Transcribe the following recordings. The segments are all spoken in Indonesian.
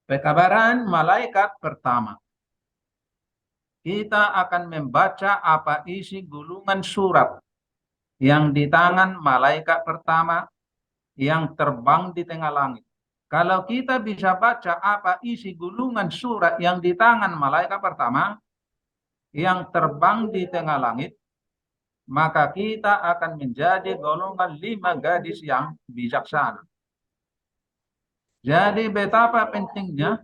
Pekabaran malaikat pertama. Kita akan membaca apa isi gulungan surat yang di tangan malaikat pertama yang terbang di tengah langit. Kalau kita bisa baca apa isi gulungan surat yang di tangan malaikat pertama yang terbang di tengah langit, maka kita akan menjadi golongan 5 gadis yang bijaksana. Jadi betapa pentingnya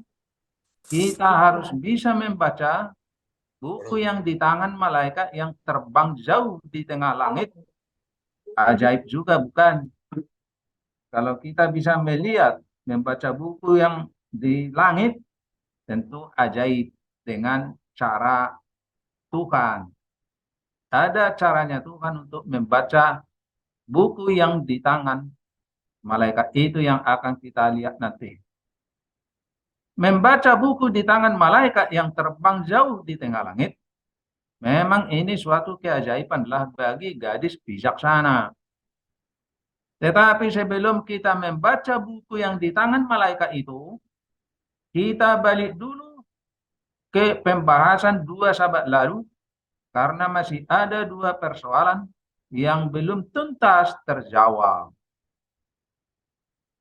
kita harus bisa membaca buku yang di tangan malaikat yang terbang jauh di tengah langit. Ajaib juga bukan? Kalau kita bisa melihat, membaca buku yang di langit, tentu ajaib dengan cara Tuhan. Ada caranya Tuhan untuk membaca buku yang di tangan malaikat itu yang akan kita lihat nanti. Membaca buku di tangan malaikat yang terbang jauh di tengah langit, memang ini suatu keajaiban lah bagi gadis bijaksana. Tetapi sebelum kita membaca buku yang di tangan malaikat itu, kita balik dulu ke pembahasan 2 sahabat lalu, karena masih ada 2 persoalan yang belum tuntas terjawab.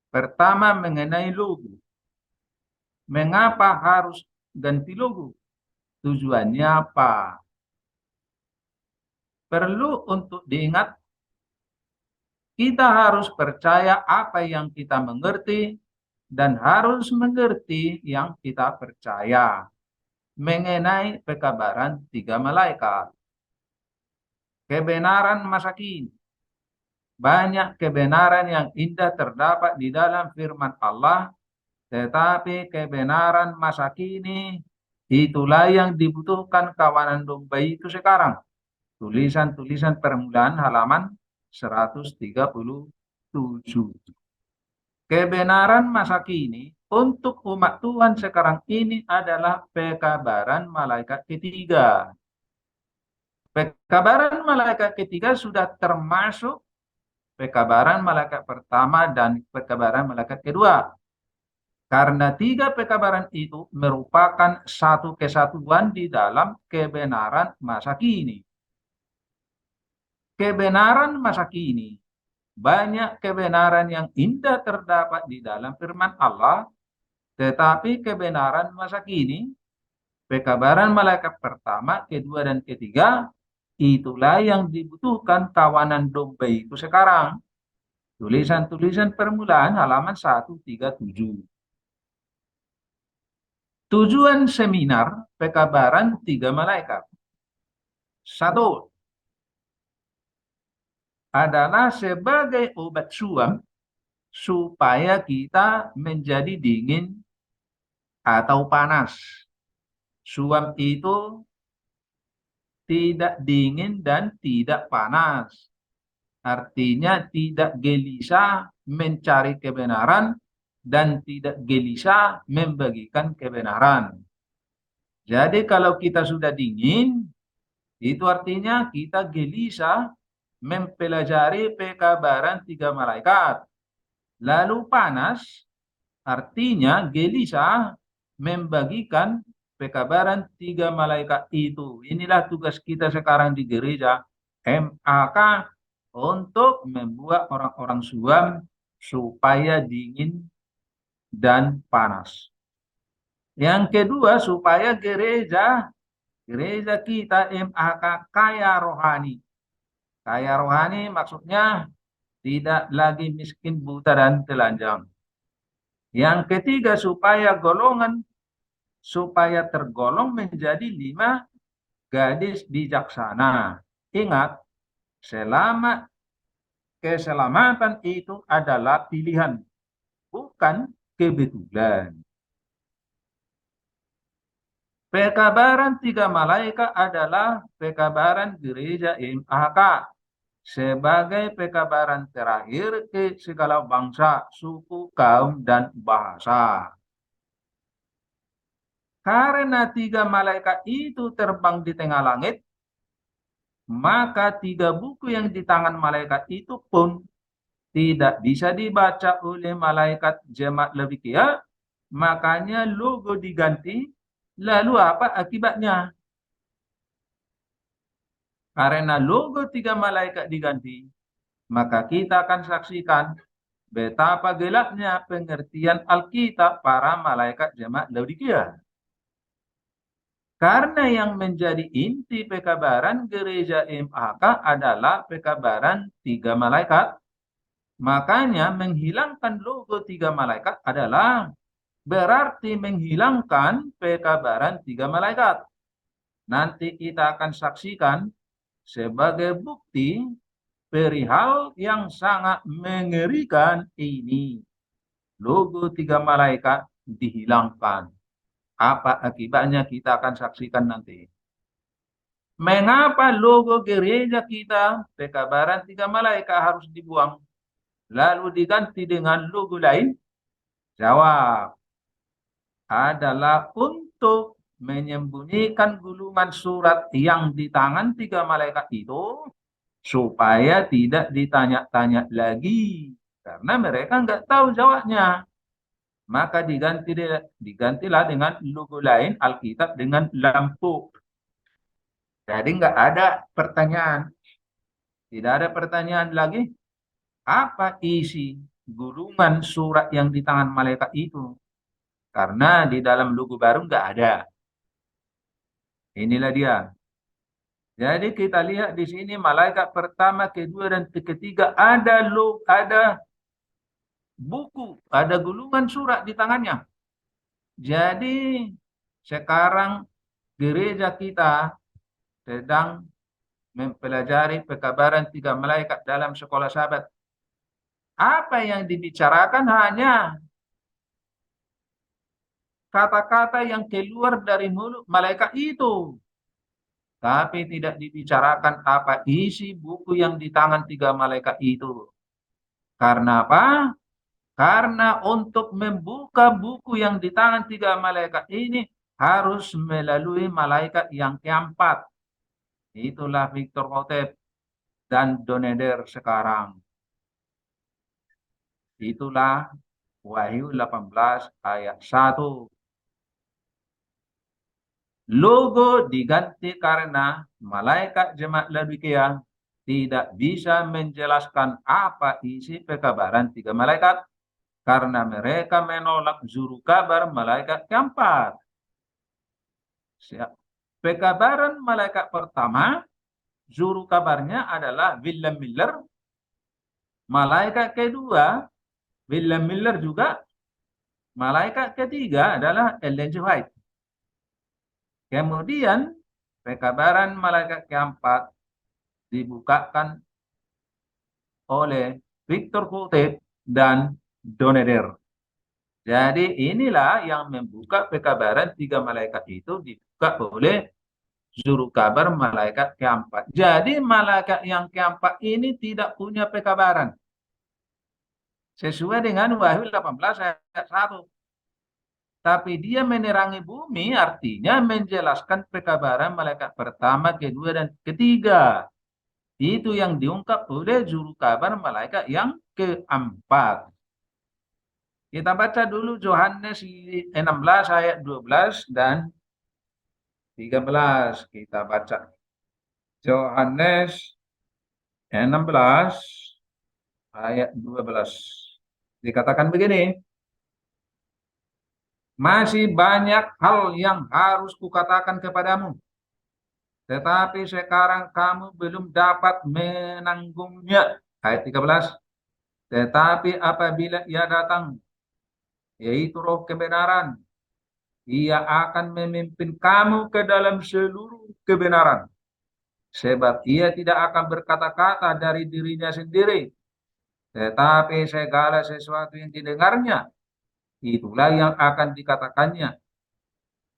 Pertama mengenai logo. Mengapa harus ganti logo? Tujuannya apa? Perlu untuk diingat, kita harus percaya apa yang kita mengerti dan harus mengerti yang kita percaya mengenai pekabaran 3 malaikat. Kebenaran masa kini. Banyak kebenaran yang indah terdapat di dalam firman Allah, tetapi kebenaran masa kini itulah yang dibutuhkan kawanan domba itu sekarang. Tulisan-tulisan permulaan halaman 137. Kebenaran masa kini untuk umat Tuhan sekarang ini adalah pekabaran malaikat ketiga. Pekabaran malaikat ketiga sudah termasuk pekabaran malaikat pertama dan pekabaran malaikat kedua. Karena 3 pekabaran itu merupakan satu kesatuan di dalam kebenaran masa kini. Kebenaran masa kini, banyak kebenaran yang indah terdapat di dalam firman Allah, tetapi kebenaran masa kini, pekabaran malaikat pertama, kedua, dan ketiga, itulah yang dibutuhkan kawanan domba itu sekarang. Tulisan-tulisan permulaan halaman 137. Tujuan seminar pekabaran 3 malaikat. 1. Adalah sebagai obat suam supaya kita menjadi dingin atau panas. Suam itu tidak dingin dan tidak panas. Artinya tidak gelisah mencari kebenaran dan tidak gelisah membagikan kebenaran. Jadi kalau kita sudah dingin, itu artinya kita gelisah mempelajari pekabaran 3 malaikat. Lalu panas, artinya gelisah membagikan pekabaran 3 malaikat itu. Inilah tugas kita sekarang di gereja MAK, untuk membuat orang-orang suam supaya dingin dan panas. Yang kedua, supaya gereja kita MAK kaya rohani. Kaya rohani maksudnya tidak lagi miskin, buta, dan telanjang. Yang ketiga, supaya tergolong menjadi 5 gadis bijaksana. Ingat, keselamatan itu adalah pilihan, bukan kebetulan. Pekabaran 3 malaikat adalah pekabaran gereja MAK sebagai pekabaran terakhir ke segala bangsa, suku, kaum, dan bahasa. Karena 3 malaikat itu terbang di tengah langit, maka 3 buku yang di tangan malaikat itu pun tidak bisa dibaca oleh malaikat jemaat Laodikia Makanya logo diganti. Lalu apa akibatnya? Karena logo tiga malaikat diganti, maka kita akan saksikan betapa gelapnya pengertian Alkitab para malaikat jemaat Laodikia. Karena yang menjadi inti pekabaran gereja MAK adalah pekabaran tiga malaikat. Makanya menghilangkan logo tiga malaikat adalah berarti menghilangkan pekabaran tiga malaikat. Nanti kita akan saksikan sebagai bukti perihal yang sangat mengerikan ini. Logo tiga malaikat dihilangkan. Apa akibatnya kita akan saksikan nanti. Mengapa logo gereja kita, pekabaran tiga malaikat harus dibuang, lalu diganti dengan logo lain? Jawab, adalah untuk menyembunyikan gulungan surat yang di tangan tiga malaikat itu, supaya tidak ditanya-tanya lagi. Karena mereka nggak tahu jawabnya. Maka digantilah dengan logo lain, Alkitab dengan lampu. Jadi nggak ada pertanyaan. Tidak ada pertanyaan lagi. Apa isi gulungan surat yang di tangan malaikat itu? Karena di dalam logo baru nggak ada. Inilah dia. Jadi kita lihat di sini malaikat pertama, kedua, dan ketiga ada buku, ada gulungan surat di tangannya. Jadi sekarang gereja kita sedang mempelajari pekabaran tiga malaikat dalam sekolah sahabat. Apa yang dibicarakan hanya kata-kata yang keluar dari mulut malaikat itu. Tapi tidak dibicarakan apa isi buku yang di tangan tiga malaikat itu. Karena apa? Karena untuk membuka buku yang di tangan tiga malaikat ini harus melalui malaikat yang keempat. Itulah Victor Hotep dan Doneder sekarang. Itulah Wahyu 18 ayat 1. Logo diganti karena malaikat jemaat Laodikia tidak bisa menjelaskan apa isi pekabaran tiga malaikat karena mereka menolak juru kabar malaikat keempat. Pekabaran malaikat pertama, juru kabarnya adalah William Miller. Malaikat kedua, William Miller juga. Malaikat ketiga adalah Ellen G. White. Kemudian pekabaran malaikat keempat dibukakan oleh Victor Hotep dan Doneder. Jadi inilah yang membuka pekabaran tiga malaikat itu dibuka oleh juru kabar malaikat keempat. Jadi malaikat yang keempat ini tidak punya pekabaran. Sesuai dengan Wahyu 18 ayat 1. Tapi dia menerangi bumi artinya menjelaskan pekabaran malaikat pertama, kedua, dan ketiga. Itu yang diungkap oleh juru kabar malaikat yang keempat. Kita baca dulu Yohanes 16 ayat 12 dan 13. Kita baca. Yohanes 16 ayat 12. Dikatakan begini. Masih banyak hal yang harus kukatakan kepadamu. Tetapi sekarang kamu belum dapat menanggungnya. Ayat 13. Tetapi apabila ia datang, yaitu roh kebenaran, ia akan memimpin kamu ke dalam seluruh kebenaran. Sebab ia tidak akan berkata-kata dari dirinya sendiri. Tetapi segala sesuatu yang didengarnya, itulah yang akan dikatakannya.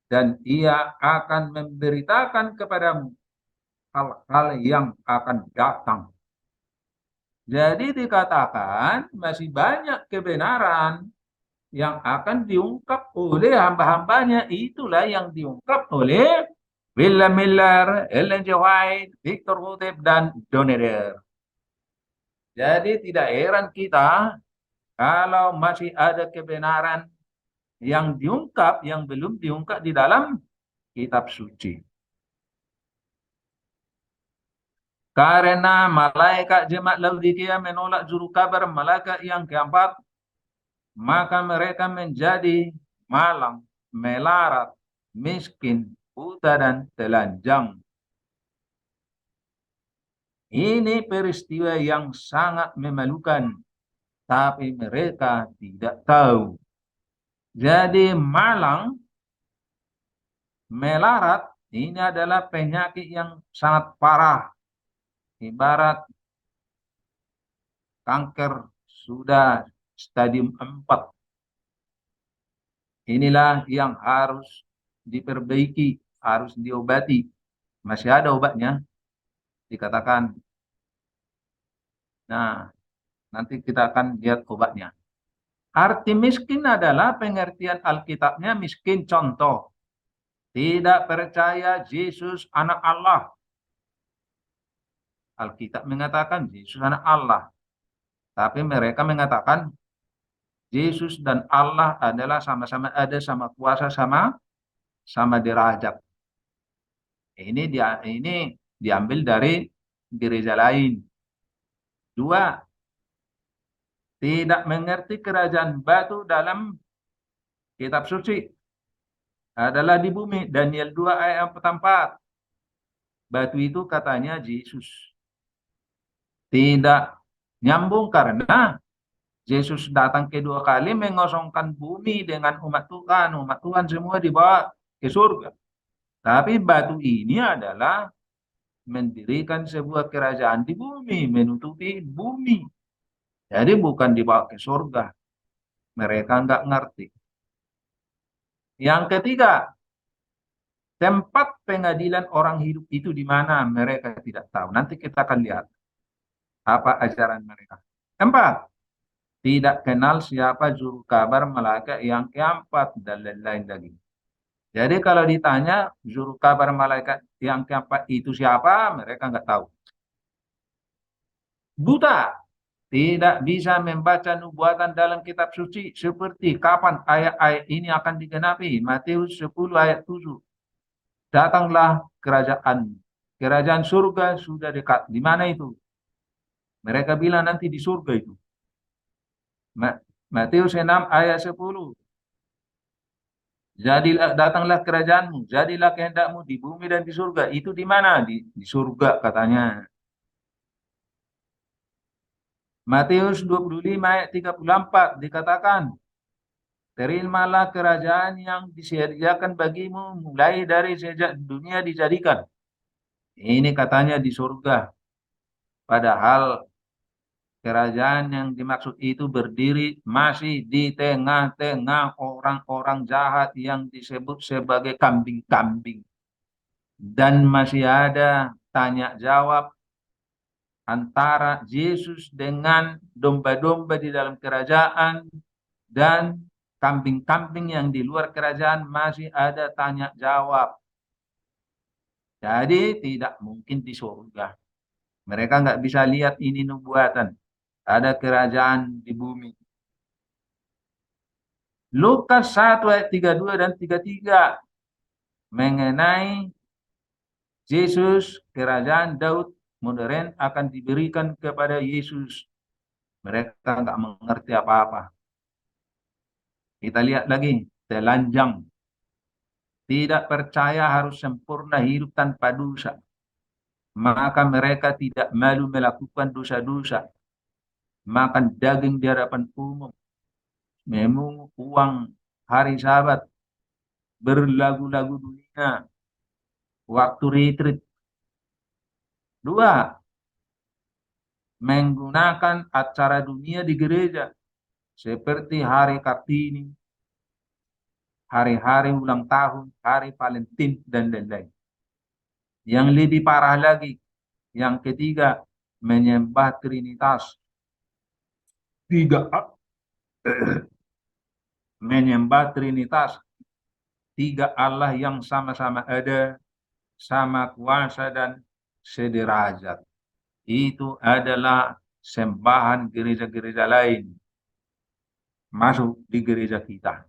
Dan ia akan memberitakan kepadamu hal-hal yang akan datang. Jadi dikatakan masih banyak kebenaran yang akan diungkap oleh hamba-hambanya. Itulah yang diungkap oleh William Miller, Ellen G. White, Victor Hotep, dan Doneder. Jadi tidak heran kita kalau masih ada kebenaran yang diungkap, yang belum diungkap di dalam kitab suci. Karena malaikat jemaat Laodikia menolak juru kabar malaikat yang keempat, maka mereka menjadi malang, melarat, miskin, buta, dan telanjang. Ini peristiwa yang sangat memalukan, tapi mereka tidak tahu. Jadi malang, melarat, ini adalah penyakit yang sangat parah. Ibarat kanker sudah stadium 4. Inilah yang harus diperbaiki, harus diobati. Masih ada obatnya, dikatakan. Nah, nanti kita akan lihat obatnya. Arti miskin adalah pengertian Alkitabnya miskin, contoh. Tidak percaya Yesus anak Allah. Alkitab mengatakan Yesus anak Allah. Tapi mereka mengatakan Yesus dan Allah adalah sama-sama ada, sama kuasa, sama derajat. Ini diambil dari gereja lain. Dua, tidak mengerti kerajaan batu dalam kitab suci adalah di bumi. Daniel 2 ayat 4. Batu itu katanya Yesus. Tidak nyambung karena Yesus datang kedua kali mengosongkan bumi dengan umat Tuhan. Umat Tuhan semua dibawa ke surga. Tapi batu ini adalah mendirikan sebuah kerajaan di bumi, menutupi bumi. Jadi bukan dibawa ke surga. Mereka nggak ngerti. Yang ketiga, tempat pengadilan orang hidup itu di mana mereka tidak tahu. Nanti kita akan lihat apa ajaran mereka. Empat, tidak kenal siapa juru kabar malaikat yang keempat dan lain-lain lagi. Jadi kalau ditanya juru kabar malaikat yang keempat itu siapa, mereka nggak tahu. Buta, tidak bisa membaca nubuatan dalam kitab suci seperti kapan ayat-ayat ini akan digenapi. Matius 10 ayat 7. Datanglah kerajaan. Kerajaan surga sudah dekat. Di mana itu? Mereka bilang nanti di surga itu. Matius 6 ayat 10. Jadilah, datanglah kerajaanmu, jadilah kehendakmu di bumi dan di surga. Itu di mana? Di surga katanya. Matius 25 ayat 34 dikatakan, terimalah kerajaan yang disediakan bagimu mulai dari sejak dunia dijadikan. Ini katanya di surga. Padahal kerajaan yang dimaksud itu berdiri masih di tengah-tengah orang-orang jahat yang disebut sebagai kambing-kambing. Dan masih ada tanya jawab antara Yesus dengan domba-domba di dalam kerajaan dan kambing-kambing yang di luar kerajaan, masih ada tanya jawab. Jadi tidak mungkin di surga. Mereka nggak bisa lihat ini nubuatan. Ada kerajaan di bumi. Lukas 1 ayat 32 dan 33 mengenai Yesus, kerajaan Daud modern akan diberikan kepada Yesus. Mereka nggak mengerti apa-apa. Kita lihat lagi, telanjang. Tidak percaya harus sempurna hidup tanpa dosa. Maka mereka tidak malu melakukan dosa-dosa. Makan daging di hadapan umum. Memungut uang hari Sabat. Berlagu-lagu dunia. Waktu retreat. Dua, menggunakan acara dunia di gereja. Seperti hari Kartini, hari-hari ulang tahun, hari Valentine, dan lain-lain. Yang lebih parah lagi, yang ketiga, menyembah Trinitas. Tiga, menyembah Trinitas. Tiga Allah yang sama-sama ada, sama kuasa dan sederajat. Itu adalah sembahan gereja-gereja lain. Masuk di gereja kita.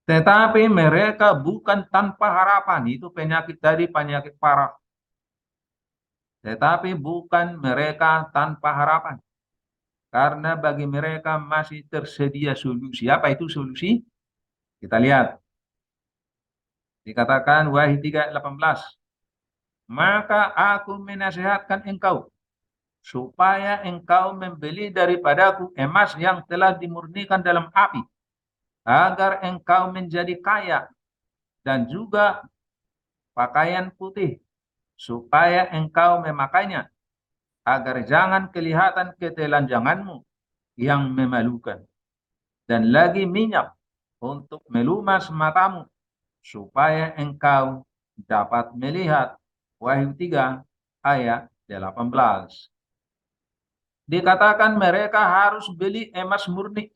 Tetapi mereka bukan tanpa harapan. Itu penyakit tadi, penyakit parah. Tetapi bukan mereka tanpa harapan. Karena bagi mereka masih tersedia solusi. Apa itu solusi? Kita lihat. Dikatakan Wahyu 3:18. Maka aku menasihatkan engkau, supaya engkau membeli daripadaku emas yang telah dimurnikan dalam api, agar engkau menjadi kaya, dan juga pakaian putih, supaya engkau memakainya, agar jangan kelihatan ketelanjanganmu yang memalukan. Dan lagi minyak untuk melumas matamu, supaya engkau dapat melihat. Wahyu 3 ayat 18. Dikatakan mereka harus beli emas murni,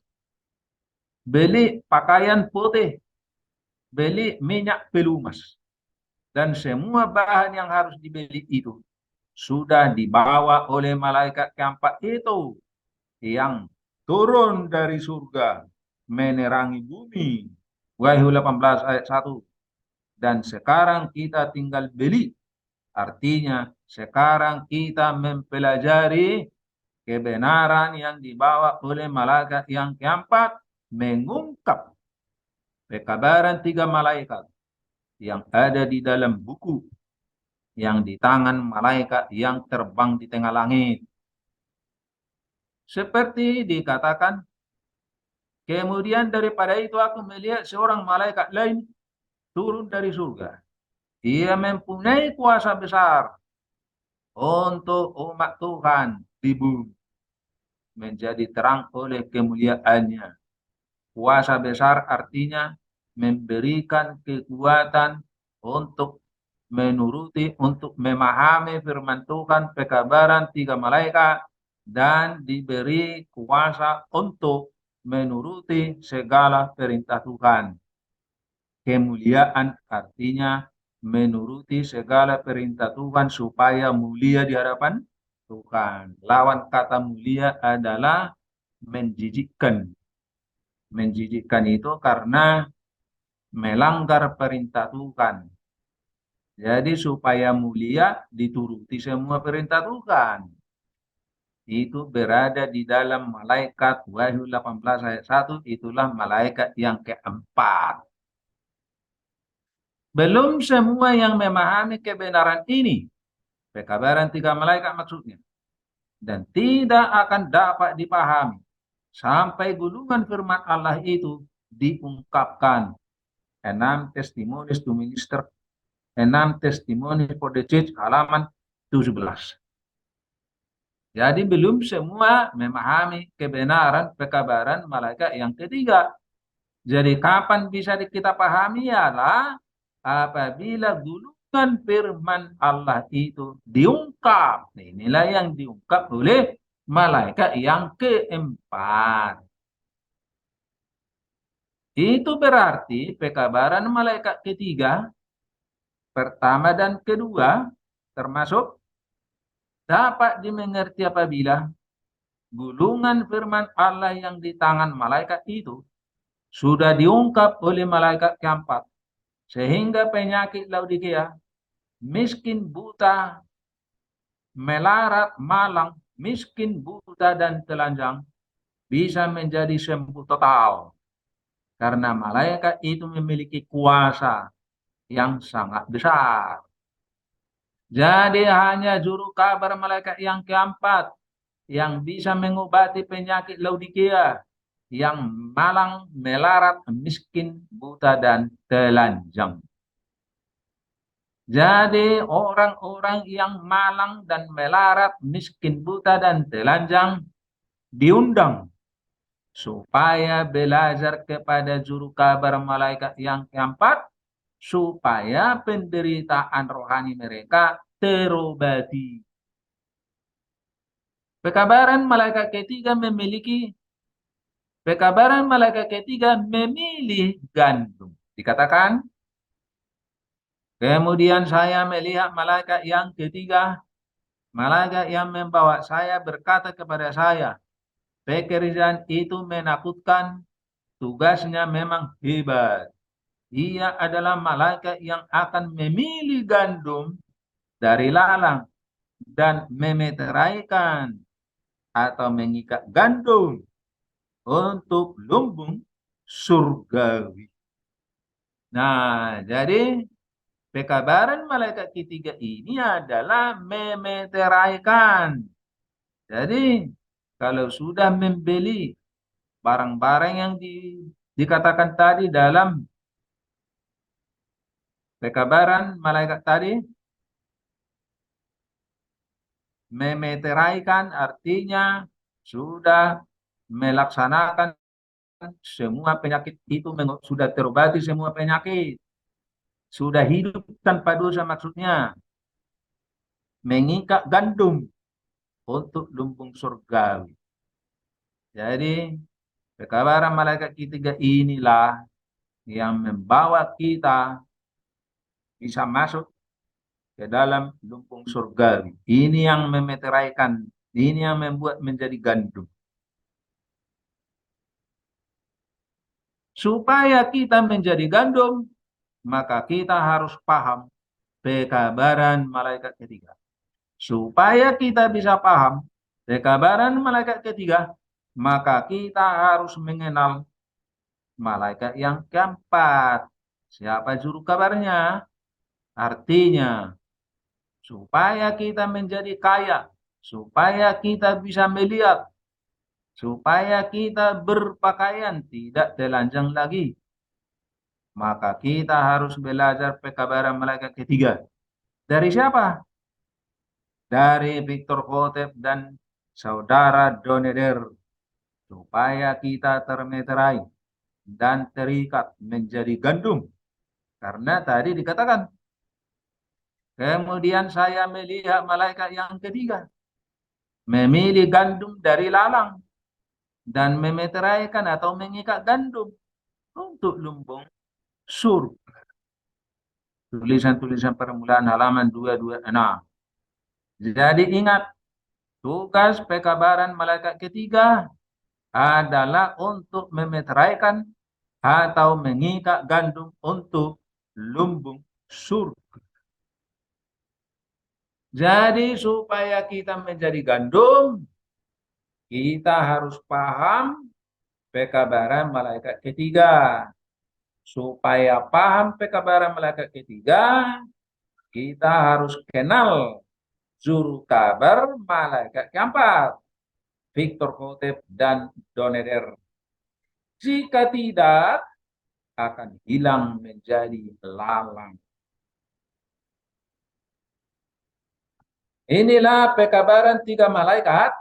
beli pakaian putih, beli minyak pelumas. Dan semua bahan yang harus dibeli itu sudah dibawa oleh malaikat keempat itu yang turun dari surga menerangi bumi. Wahyu 18 ayat 1. Dan sekarang kita tinggal beli. Artinya sekarang kita mempelajari kebenaran yang dibawa oleh malaikat yang keempat, mengungkap pekabaran 3 malaikat yang ada di dalam buku yang di tangan malaikat yang terbang di tengah langit. Seperti dikatakan, kemudian daripada itu aku melihat seorang malaikat lain turun dari surga. Ia mempunyai kuasa besar untuk umat Tuhan di bumi, menjadi terang oleh kemuliaannya. Kuasa besar artinya memberikan kekuatan untuk menuruti, untuk memahami firman Tuhan, pekabaran 3 malaikat, dan diberi kuasa untuk menuruti segala perintah Tuhan. Kemuliaan artinya menuruti segala perintah Tuhan supaya mulia di hadapan Tuhan. Lawan kata mulia adalah menjijikkan. Menjijikkan itu karena melanggar perintah Tuhan. Jadi supaya mulia dituruti semua perintah Tuhan. Itu berada di dalam malaikat Wahyu 18 ayat 1. Itulah malaikat yang keempat. Belum semua yang memahami kebenaran ini. Pekabaran 3 malaikat maksudnya. Dan tidak akan dapat dipahami sampai gulungan firman Allah itu diungkapkan. 6 testimonies to minister, 6 testimonies for the church, halaman 17. Jadi belum semua memahami kebenaran pekabaran malaikat yang ketiga. Jadi kapan bisa kita pahami ialah apabila gulungan firman Allah itu diungkap. Inilah yang diungkap oleh malaikat yang keempat. Itu berarti pekabaran malaikat ketiga, pertama dan kedua, termasuk dapat dimengerti apabila gulungan firman Allah yang di tangan malaikat itu sudah diungkap oleh malaikat keempat. Sehingga penyakit Laodikia, miskin, buta, melarat, malang, miskin, buta, dan telanjang bisa menjadi sembuh total. Karena malaikat itu memiliki kuasa yang sangat besar. Jadi hanya juru kabar malaikat yang keempat yang bisa mengobati penyakit Laodikia, yang malang, melarat, miskin, buta, dan telanjang. Jadi orang-orang yang malang dan melarat, miskin, buta, dan telanjang diundang supaya belajar kepada juru kabar malaikat yang keempat, supaya penderitaan rohani mereka terobati. Pekabaran malaikat ketiga memilih gandum. Dikatakan, kemudian saya melihat malaikat yang ketiga, malaikat yang membawa saya berkata kepada saya, pekerjaan itu menakutkan, tugasnya memang hebat. Ia adalah malaikat yang akan memilih gandum dari lalang dan memeteraikan atau mengikat gandum untuk lumbung surgawi. Nah, jadi pekabaran malaikat ketiga ini adalah memeteraikan. Jadi, kalau sudah membeli barang-barang yang dikatakan tadi dalam pekabaran malaikat tadi, memeteraikan artinya sudah melaksanakan semua penyakit itu, sudah terobati semua penyakit, sudah hidup tanpa dosa maksudnya, mengikat gandum untuk lumbung surgawi. Jadi, pekabaran malaikat ketiga inilah yang membawa kita bisa masuk ke dalam lumbung surgawi. Ini yang memeteraikan, ini yang membuat menjadi gandum. Supaya kita menjadi gandum, maka kita harus paham pekabaran malaikat ketiga. Supaya kita bisa paham pekabaran malaikat ketiga, maka kita harus mengenal malaikat yang keempat. Siapa juru kabarnya? Artinya, supaya kita menjadi kaya, supaya kita bisa melihat, supaya kita berpakaian tidak telanjang lagi, maka kita harus belajar pekabaran malaikat ketiga. Dari siapa? Dari Victor Hotep dan saudara Doneder, supaya kita termeterai dan terikat menjadi gandum. Karena tadi dikatakan, kemudian saya melihat malaikat yang ketiga, memilih gandum dari lalang dan memeteraikan atau mengikat gandum untuk lumbung surga. Tulisan-tulisan permulaan halaman 226. Jadi ingat, tugas pekabaran malaikat ketiga adalah untuk memeteraikan atau mengikat gandum untuk lumbung surga. Jadi supaya kita menjadi gandum, kita harus paham pekabaran malaikat ketiga. Supaya paham pekabaran malaikat ketiga, kita harus kenal juru kabar malaikat keempat, Victor Hotep dan Doneder. Jika tidak, akan hilang menjadi lalang. Inilah pekabaran tiga malaikat.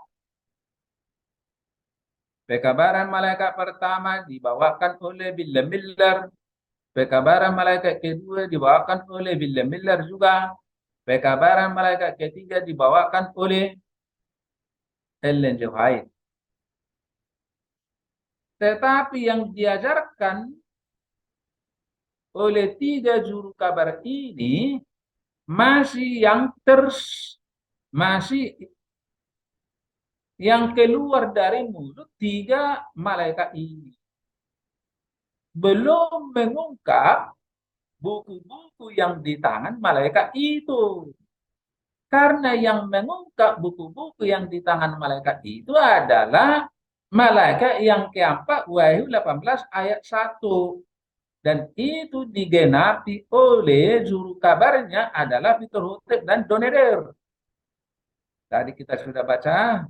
Pekabaran malaikat pertama dibawakan oleh William Miller. Pekabaran malaikat kedua dibawakan oleh William Miller juga. Pekabaran malaikat ketiga dibawakan oleh Ellen G. White. Tetapi yang diajarkan oleh tiga juru kabar ini masih masih yang keluar dari mulut tiga malaikat ini. Belum mengungkap buku-buku yang di tangan malaikat itu. Karena yang mengungkap buku-buku yang di tangan malaikat itu adalah malaikat yang keempat, Wahyu 18 ayat 1. Dan itu digenapi oleh juru kabarnya adalah Victor Hotep dan Doneder. Tadi kita sudah baca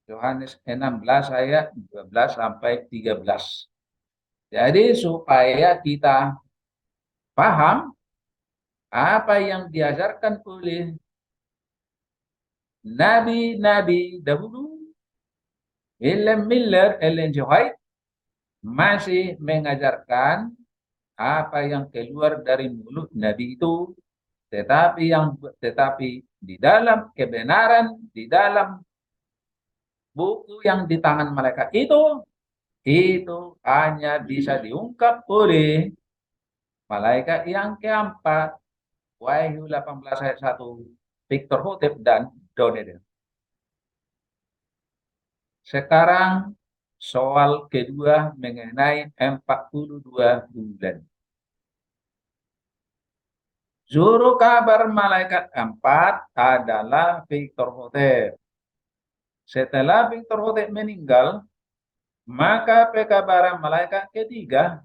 Yohanes 16 ayat 12 sampai 13. Jadi supaya kita paham apa yang diajarkan oleh nabi-nabi dahulu, William Miller, Ellen G. White masih mengajarkan apa yang keluar dari mulut nabi itu, tetapi di dalam kebenaran, di dalam buku yang di tangan malaikat itu hanya bisa diungkap oleh malaikat yang keempat, Wahyu 18 ayat 1, Victor Hotep dan Doneder. Sekarang soal kedua mengenai 42 bulan. Juru kabar malaikat keempat adalah Victor Hotep. Setelah Victor Hotep meninggal, maka pekabaran malaikat ketiga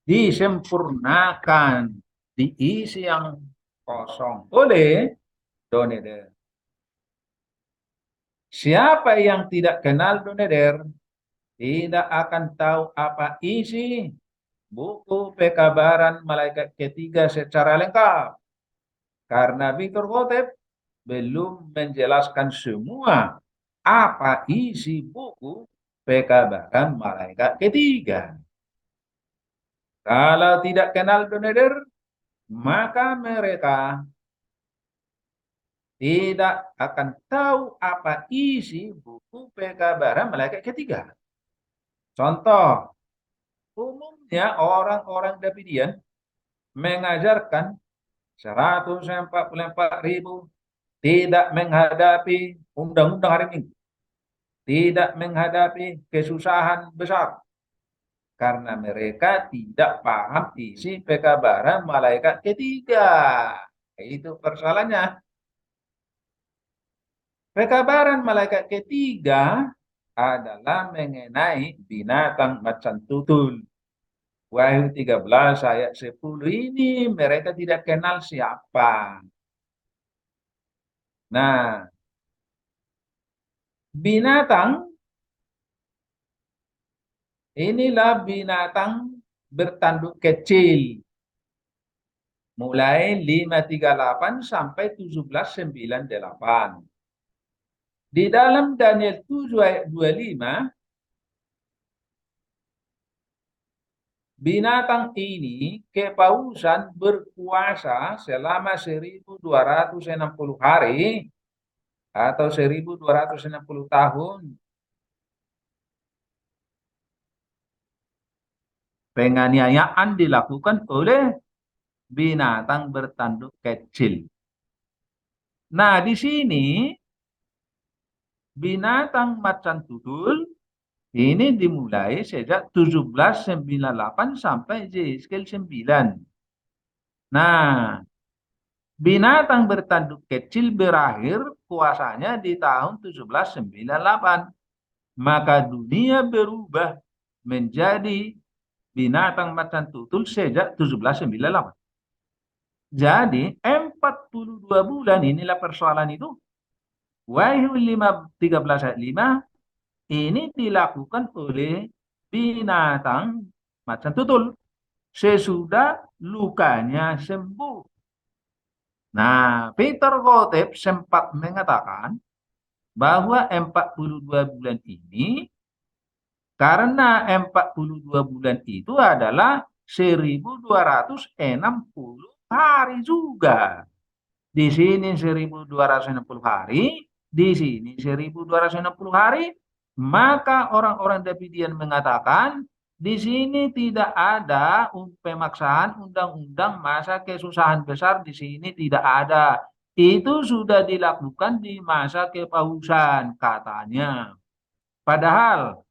disempurnakan, diisi yang kosong oleh Doneder. Siapa yang tidak kenal Doneder tidak akan tahu apa isi buku pekabaran malaikat ketiga secara lengkap. Karena Victor Hotep belum menjelaskan semua apa isi buku pekabaran malaikat ketiga. Kalau tidak kenal Doneder, maka mereka tidak akan tahu apa isi buku pekabaran malaikat ketiga. Contoh, umumnya orang-orang Davidian mengajarkan 144.000 tidak menghadapi undang-undang hari Minggu, tidak menghadapi kesusahan besar, karena mereka tidak paham isi pekabaran malaikat ketiga. Itu persoalannya. Pekabaran malaikat ketiga adalah mengenai binatang macan tutul. Wahyu 13 ayat 10 ini mereka tidak kenal siapa. Nah, binatang inilah binatang bertanduk kecil. Mulai 538 sampai 1798. Di dalam Daniel 7 ayat 25, binatang ini kepausan berkuasa selama 1260 hari atau 1260 tahun. Penganiayaan dilakukan oleh binatang bertanduk kecil. Nah, di sini binatang macan tutul ini dimulai sejak 1798 sampai Yeskel 9. Nah, binatang bertanduk kecil berakhir kuasanya di tahun 1798. Maka dunia berubah menjadi binatang macan tutul sejak 1798. Jadi 42 bulan inilah persoalan itu. Wahyu 13 ayat 5 ini dilakukan oleh binatang macan tutul sesudah lukanya sembuh. Nah, Peter Hotep sempat mengatakan bahwa 42 bulan ini, karena 42 bulan itu adalah 1260 hari juga. Di sini 1260 hari, di sini 1260 hari, maka orang-orang Davidian mengatakan di sini tidak ada pemaksaan undang-undang masa kesusahan besar, di sini tidak ada. Itu sudah dilakukan di masa kepausan katanya. Padahal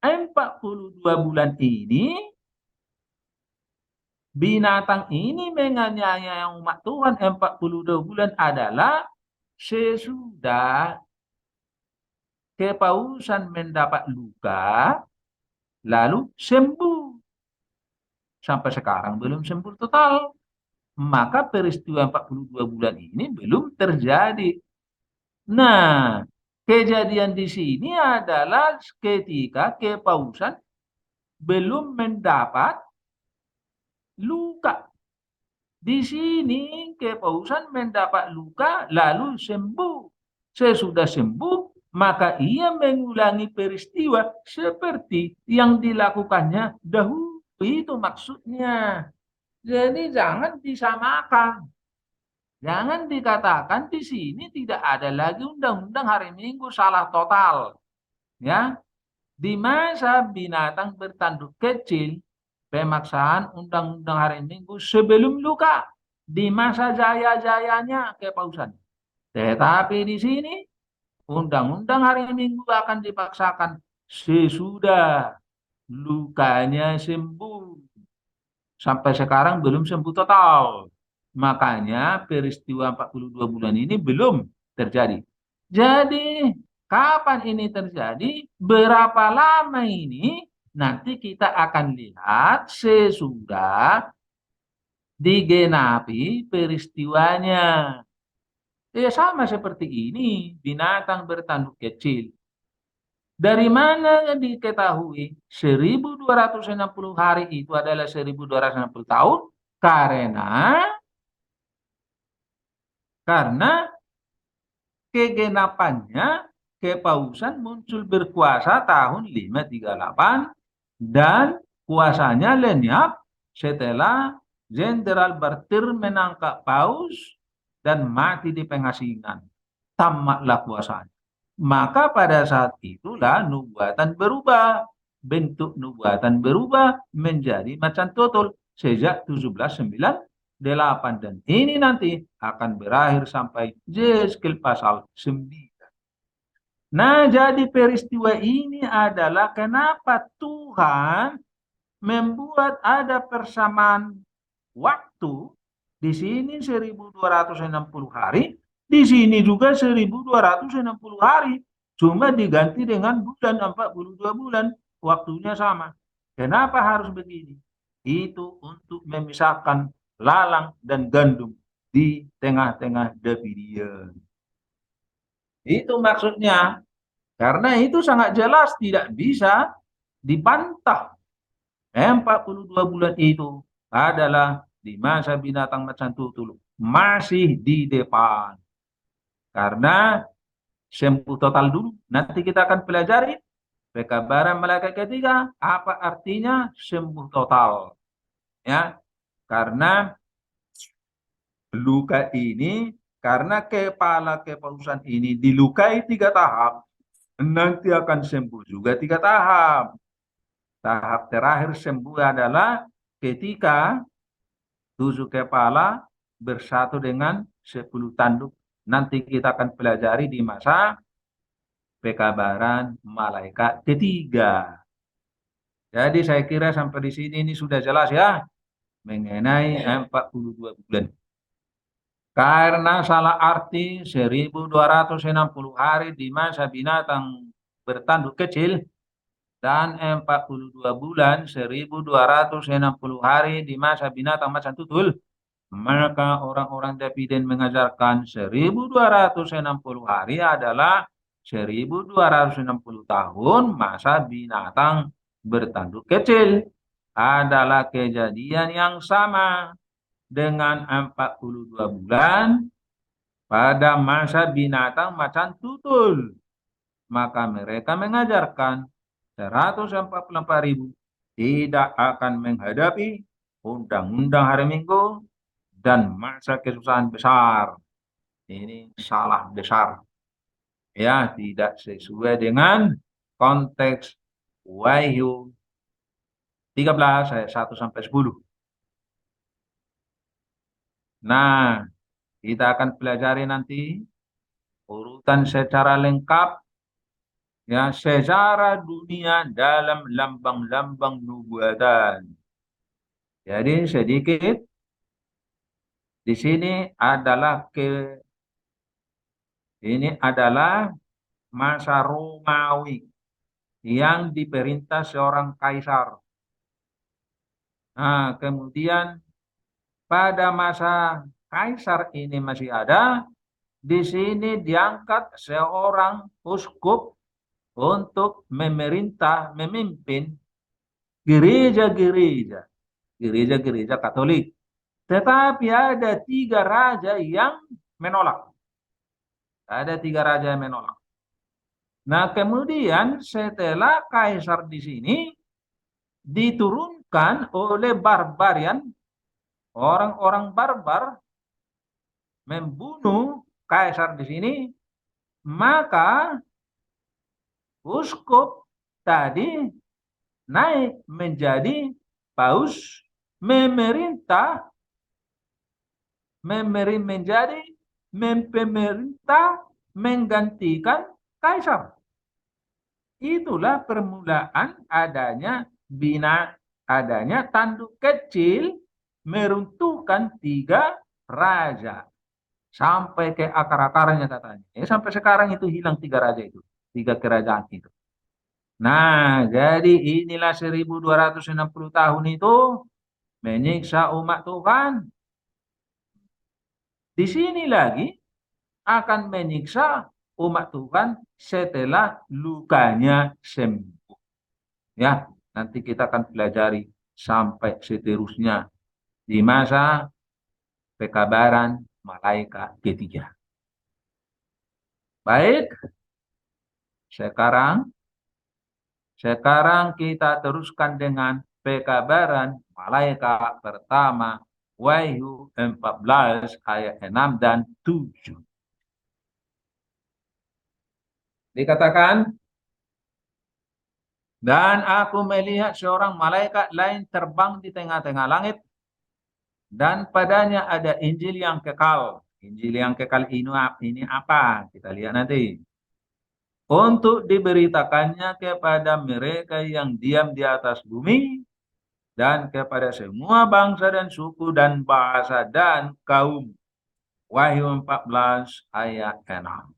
42 bulan ini binatang ini menganiaya umat Tuhan 42 bulan adalah sesudah kepausan mendapat luka lalu sembuh. Sampai sekarang belum sembuh total. Maka peristiwa 42 bulan ini belum terjadi. Nah, kejadian di sini adalah ketika kepausan belum mendapat luka. Di sini kepausan mendapat luka lalu sembuh. Sesudah sembuh, maka ia mengulangi peristiwa seperti yang dilakukannya dahulu. Itu maksudnya. Jadi jangan disamakan. Jangan dikatakan di sini tidak ada lagi undang-undang hari Minggu, salah total. Ya, di masa binatang bertanduk kecil, pemaksaan undang-undang hari Minggu sebelum luka, di masa jaya-jayanya kepausan. Tetapi di sini undang-undang hari Minggu akan dipaksakan sesudah lukanya sembuh. sampai sekarang belum sembuh total. Makanya peristiwa 42 bulan ini belum terjadi. Jadi, kapan ini terjadi? Berapa lama ini? Nanti kita akan lihat sesudah digenapi peristiwanya. Ya sama seperti ini, binatang bertanduk kecil. Dari mana diketahui 1260 hari itu adalah 1260 tahun? Karena kegenapannya kepausan muncul berkuasa tahun 538 dan kuasanya lenyap setelah Jenderal Bartir menangkap paus dan mati di pengasingan. Tamatlah kuasanya. Maka pada saat itulah nubuatan berubah. Bentuk nubuatan berubah menjadi macan tutul sejak 1798. Dan ini nanti akan berakhir sampai Yeskel pasal 9. Nah, jadi peristiwa ini adalah kenapa Tuhan membuat ada persamaan waktu. Di sini 1260 hari, di sini juga 1260 hari. Cuma diganti dengan bulan 42 bulan. Waktunya sama. Kenapa harus begini? Itu untuk memisahkan lalang dan gandum di tengah-tengah Davidian. Itu maksudnya. Karena itu sangat jelas tidak bisa dibantah. 42 bulan itu adalah di masa binatang macan tutul masih di depan. Karena sembuh total dulu. Nanti kita akan pelajari pekabaran malaikat ketiga. Apa artinya sembuh total? Ya, karena luka ini, karena kepala kepausan ini dilukai 3 tahap, nanti akan sembuh juga 3 tahap. Tahap terakhir sembuh adalah ketika 7 kepala bersatu dengan 10 tanduk. Nanti kita akan pelajari di masa pekabaran malaikat ketiga. Jadi saya kira sampai di sini ini sudah jelas ya mengenai 42 bulan. Karena salah arti 1260 hari di masa binatang bertanduk kecil dan 42 bulan 1260 hari di masa binatang macan tutul, maka orang-orang Daviden mengajarkan 1260 hari adalah 1260 tahun masa binatang bertanduk kecil. Adalah kejadian yang sama dengan 42 bulan pada masa binatang macan tutul. Maka mereka mengajarkan 144.000 tidak akan menghadapi undang-undang hari Minggu dan masa kesusahan besar. Ini salah besar. Ya, tidak sesuai dengan konteks Wahyu 13 ayat 1 sampai 10. Nah, kita akan pelajari nanti urutan secara lengkap ya secara dunia dalam lambang-lambang nubuatan. Jadi sedikit di sini adalah ini adalah masa Romawi yang diperintah seorang kaisar. Nah, kemudian pada masa kaisar ini masih ada, di sini diangkat seorang uskup untuk memerintah, memimpin gereja-gereja Katolik. Tetapi ada 3 raja yang menolak. Ada 3 raja yang menolak. Nah, kemudian setelah kaisar di sini diturunkan oleh barbarian, orang-orang barbar membunuh kaisar di sini, maka uskup tadi naik menjadi paus, memerintah menjadi pemerintah menggantikan kaisar. Itulah permulaan adanya adanya tanduk kecil meruntuhkan 3 raja. Sampai ke akar-akarnya katanya. Sampai sekarang itu hilang 3 raja itu. 3 kerajaan itu. Nah, jadi inilah 1260 tahun itu menyiksa umat Tuhan. Di sini lagi akan menyiksa umat Tuhan setelah lukanya sembuh. Ya, nanti kita akan pelajari sampai seterusnya di masa pekabaran malaikat ketiga. Baik, sekarang kita teruskan dengan pekabaran malaikat pertama Wahyu 14 ayat 6 dan 7. Dikatakan, dan aku melihat seorang malaikat lain terbang di tengah-tengah langit, dan padanya ada Injil yang kekal. Injil yang kekal ini apa? Kita lihat nanti. Untuk diberitakannya kepada mereka yang diam di atas bumi, dan kepada semua bangsa dan suku dan bahasa dan kaum. Wahyu 14 ayat 6.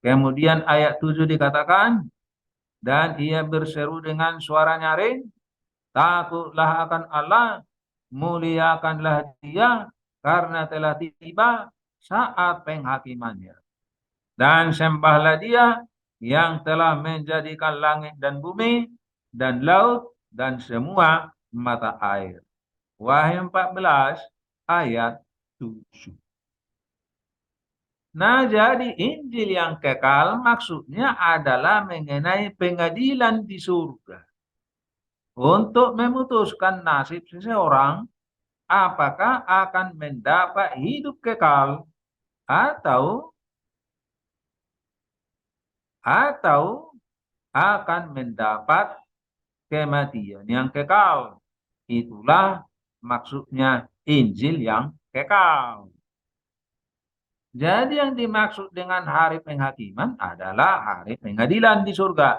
Kemudian ayat 7 dikatakan, dan ia berseru dengan suara nyaring, takutlah akan Allah, muliakanlah Dia, karena telah tiba saat penghakimannya. Dan sembahlah Dia yang telah menjadikan langit dan bumi, dan laut, dan semua mata air. Wahyu 14 ayat 7. Nah, jadi Injil yang kekal maksudnya adalah mengenai pengadilan di surga. Untuk memutuskan nasib seseorang, apakah akan mendapat hidup kekal atau akan mendapat kematian yang kekal. Itulah maksudnya Injil yang kekal. Jadi yang dimaksud dengan hari penghakiman adalah hari pengadilan di surga.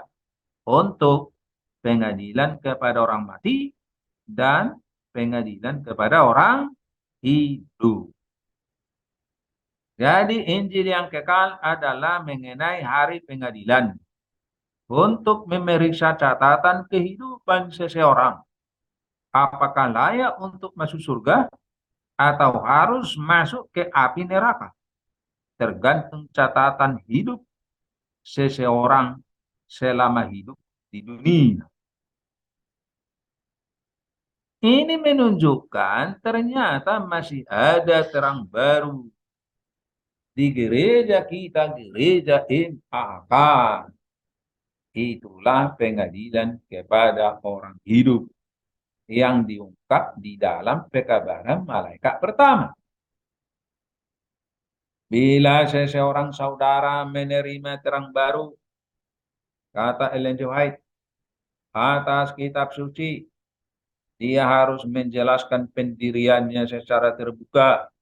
Untuk pengadilan kepada orang mati dan pengadilan kepada orang hidup. Jadi Injil yang kekal adalah mengenai hari pengadilan. Untuk memeriksa catatan kehidupan seseorang. Apakah layak untuk masuk surga atau harus masuk ke api neraka. Tergantung catatan hidup seseorang selama hidup di dunia. Ini menunjukkan ternyata masih ada terang baru di gereja kita, gereja MAK. Itulah pengadilan kepada orang hidup yang diungkap di dalam pekabaran malaikat pertama. Bila seseorang saudara menerima terang baru, kata Ellen G. White, atas kitab suci, dia harus menjelaskan pendiriannya secara terbuka.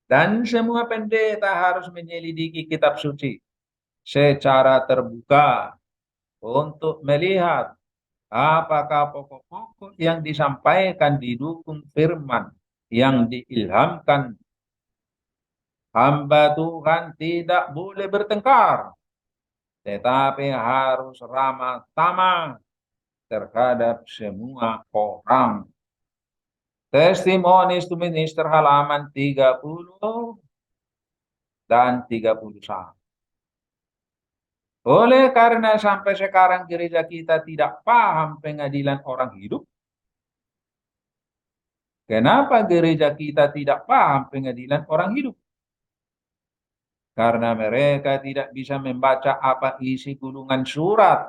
Dan semua pendeta harus menyelidiki kitab suci secara terbuka untuk melihat apakah pokok-pokok yang disampaikan didukung firman yang diilhamkan. Hamba Tuhan tidak boleh bertengkar, tetapi harus ramah tamah terhadap semua orang. Testimonies to Minister halaman 30 dan 31. Oleh karena sampai sekarang gereja kita tidak paham pengadilan orang hidup. Kenapa gereja kita tidak paham pengadilan orang hidup? Karena mereka tidak bisa membaca apa isi gulungan surat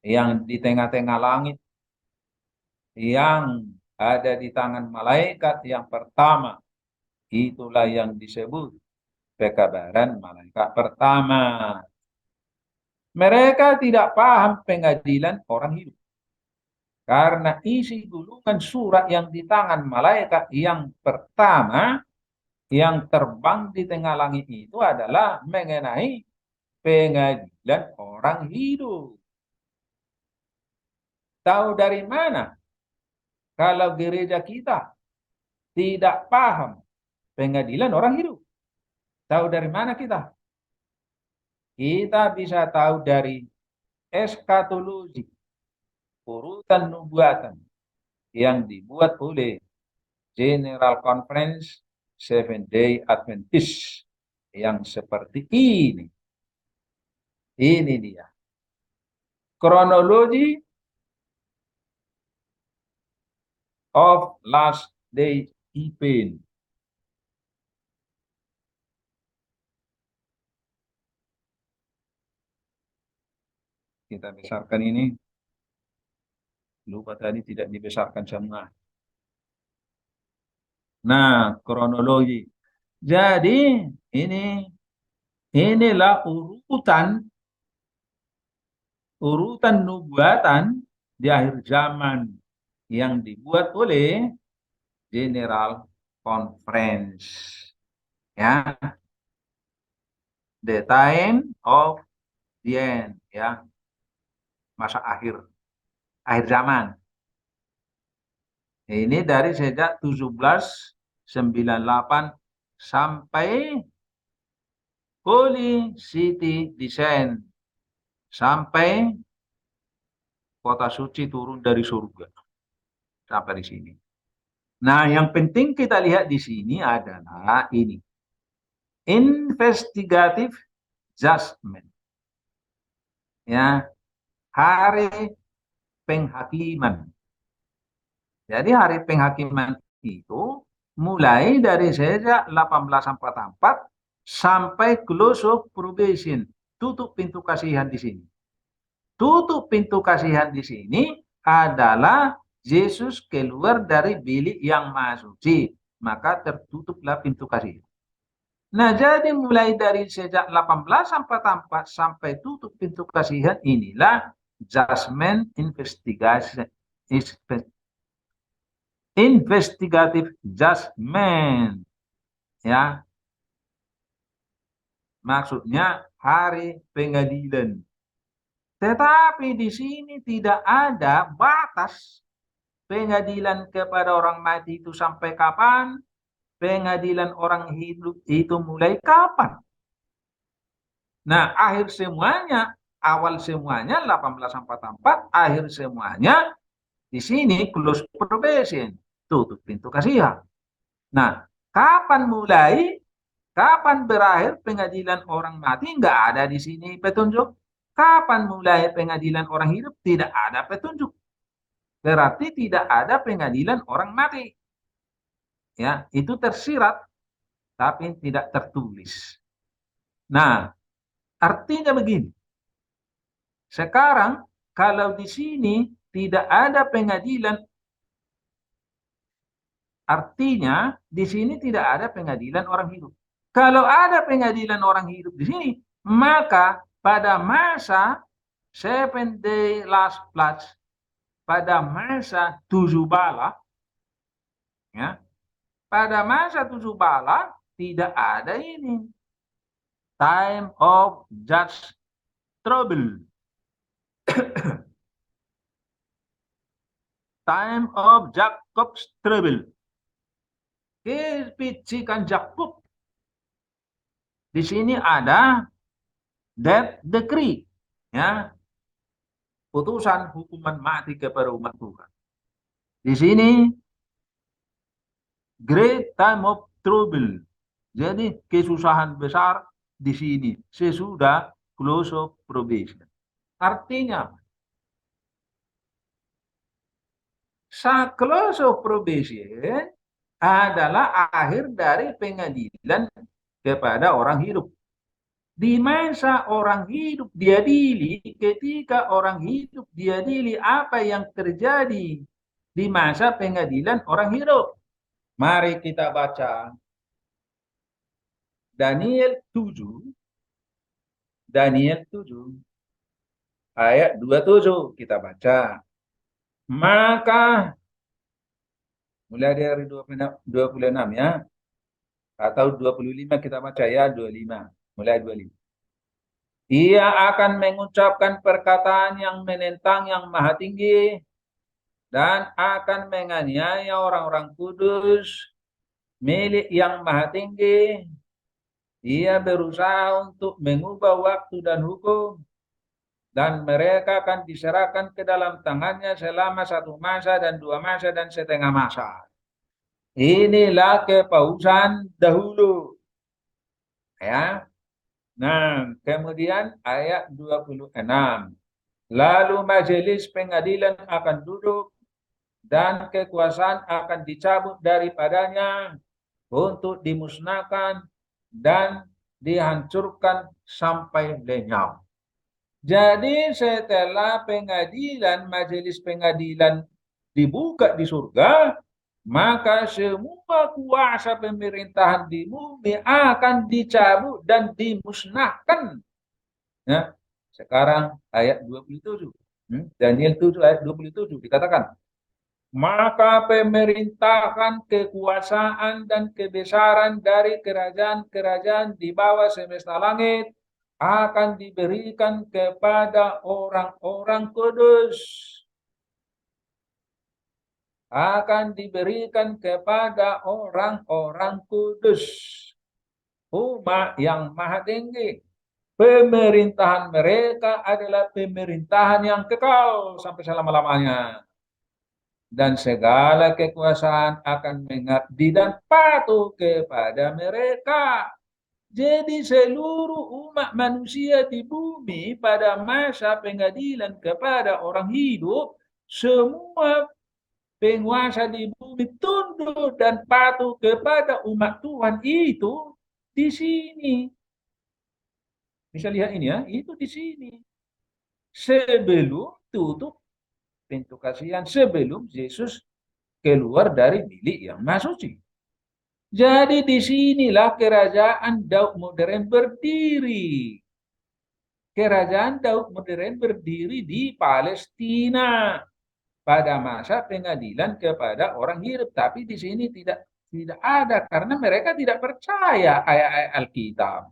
yang di tengah-tengah langit, yang ada di tangan malaikat yang pertama. Itulah yang disebut pekabaran malaikat pertama. Mereka tidak paham pengadilan orang hidup. Karena isi gulungan surat yang di tangan malaikat yang pertama, yang terbang di tengah langit itu adalah mengenai pengadilan orang hidup. Tahu dari mana kalau gereja kita tidak paham pengadilan orang hidup? Tahu dari mana kita? Kita bisa tahu dari eskatologi, urutan nubuatan yang dibuat oleh General Conference Seventh Day Adventist yang seperti ini. Ini dia. Kronologi of last day event. Kita besarkan ini. Lupa tadi tidak dibesarkan semua. Nah, kronologi. Jadi inilah urutan nubuatan di akhir zaman yang dibuat oleh General Conference. Ya, the time of the end, ya, masa akhir zaman. Ini dari sejak 1798 sampai Holy City Descent, sampai kota suci turun dari surga. Sampai di sini. Nah, yang penting kita lihat di sini adalah ini. Investigative judgment. Ya, hari penghakiman. Jadi hari penghakiman itu mulai dari sejak 1844 sampai close of probation. Tutup pintu kasihan di sini. Tutup pintu kasihan di sini adalah Yesus keluar dari bilik yang maha suci. Maka tertutuplah pintu kasihan. Nah, jadi mulai dari sejak 1844 sampai tutup pintu kasihan inilah judgment investigation. Investigative judgment. Ya. Maksudnya hari pengadilan. Tetapi di sini tidak ada batas pengadilan kepada orang mati itu sampai kapan, pengadilan orang hidup itu mulai kapan. Nah, akhir semuanya, awal semuanya 1844, akhir semuanya di sini close probation, tutup pintu kasihan. Nah, kapan mulai, kapan berakhir pengadilan orang mati, nggak ada di sini petunjuk. Kapan mulai pengadilan orang hidup, tidak ada petunjuk. Berarti tidak ada pengadilan orang mati. Ya, itu tersirat tapi tidak tertulis. Nah, artinya begini. Sekarang kalau di sini tidak ada pengadilan, artinya di sini tidak ada pengadilan orang hidup. Kalau ada pengadilan orang hidup di sini, maka pada masa Seven Day Last Pledge, pada masa 7 bala, ya, pada masa 7 bala tidak ada ini. Time of Judge Trouble. Time of Jacob's Trouble. Kepicikan Jakub. Di sini ada death decree, ya, putusan hukuman mati kepada umat Tuhan. Di sini great time of trouble. Jadi kesusahan besar di sini sesudah close of probation. Artinya close of probation adalah akhir dari pengadilan kepada orang hidup. Di masa orang hidup diadili, ketika orang hidup diadili apa yang terjadi di masa pengadilan orang hidup. Mari kita baca Daniel 7, Daniel 7 ayat 27 kita baca. Maka mulai dari 26 ya, atau 25 kita baca ya, 25, mulai 25. Ia akan mengucapkan perkataan yang menentang yang maha tinggi dan akan menganiaya orang-orang kudus milik yang maha tinggi. Ia berusaha untuk mengubah waktu dan hukum, dan mereka akan diserahkan ke dalam tangannya selama 1 masa dan 2 masa dan setengah masa. Inilah kepausan dahulu. Ya. Nah, kemudian ayat 26. Lalu majelis pengadilan akan duduk dan kekuasaan akan dicabut daripadanya untuk dimusnahkan dan dihancurkan sampai lenyap. Jadi setelah pengadilan, majelis pengadilan dibuka di surga, maka semua kuasa pemerintahan di bumi akan dicabut dan dimusnahkan. Ya. Sekarang ayat 27. Daniel 7 ayat 27 dikatakan, maka pemerintahan, kekuasaan, dan kebesaran dari kerajaan-kerajaan di bawah semesta langit akan diberikan kepada orang-orang kudus. Akan diberikan kepada orang-orang kudus. Umat yang maha tinggi. Pemerintahan mereka adalah pemerintahan yang kekal sampai selama-lamanya. Dan segala kekuasaan akan mengabdi dan patuh kepada mereka. Jadi seluruh umat manusia di bumi pada masa pengadilan kepada orang hidup, semua penguasa di bumi tunduk dan patuh kepada umat Tuhan itu di sini. Bisa lihat ini ya, itu di sini. Sebelum tutup pintu kasihan, sebelum Yesus keluar dari bilik yang maha suci. Jadi disinilah kerajaan Daud modern berdiri. Kerajaan Daud modern berdiri di Palestina pada masa pengadilan kepada orang hidup. Tapi di sini tidak ada karena mereka tidak percaya ayat-ayat Alkitab.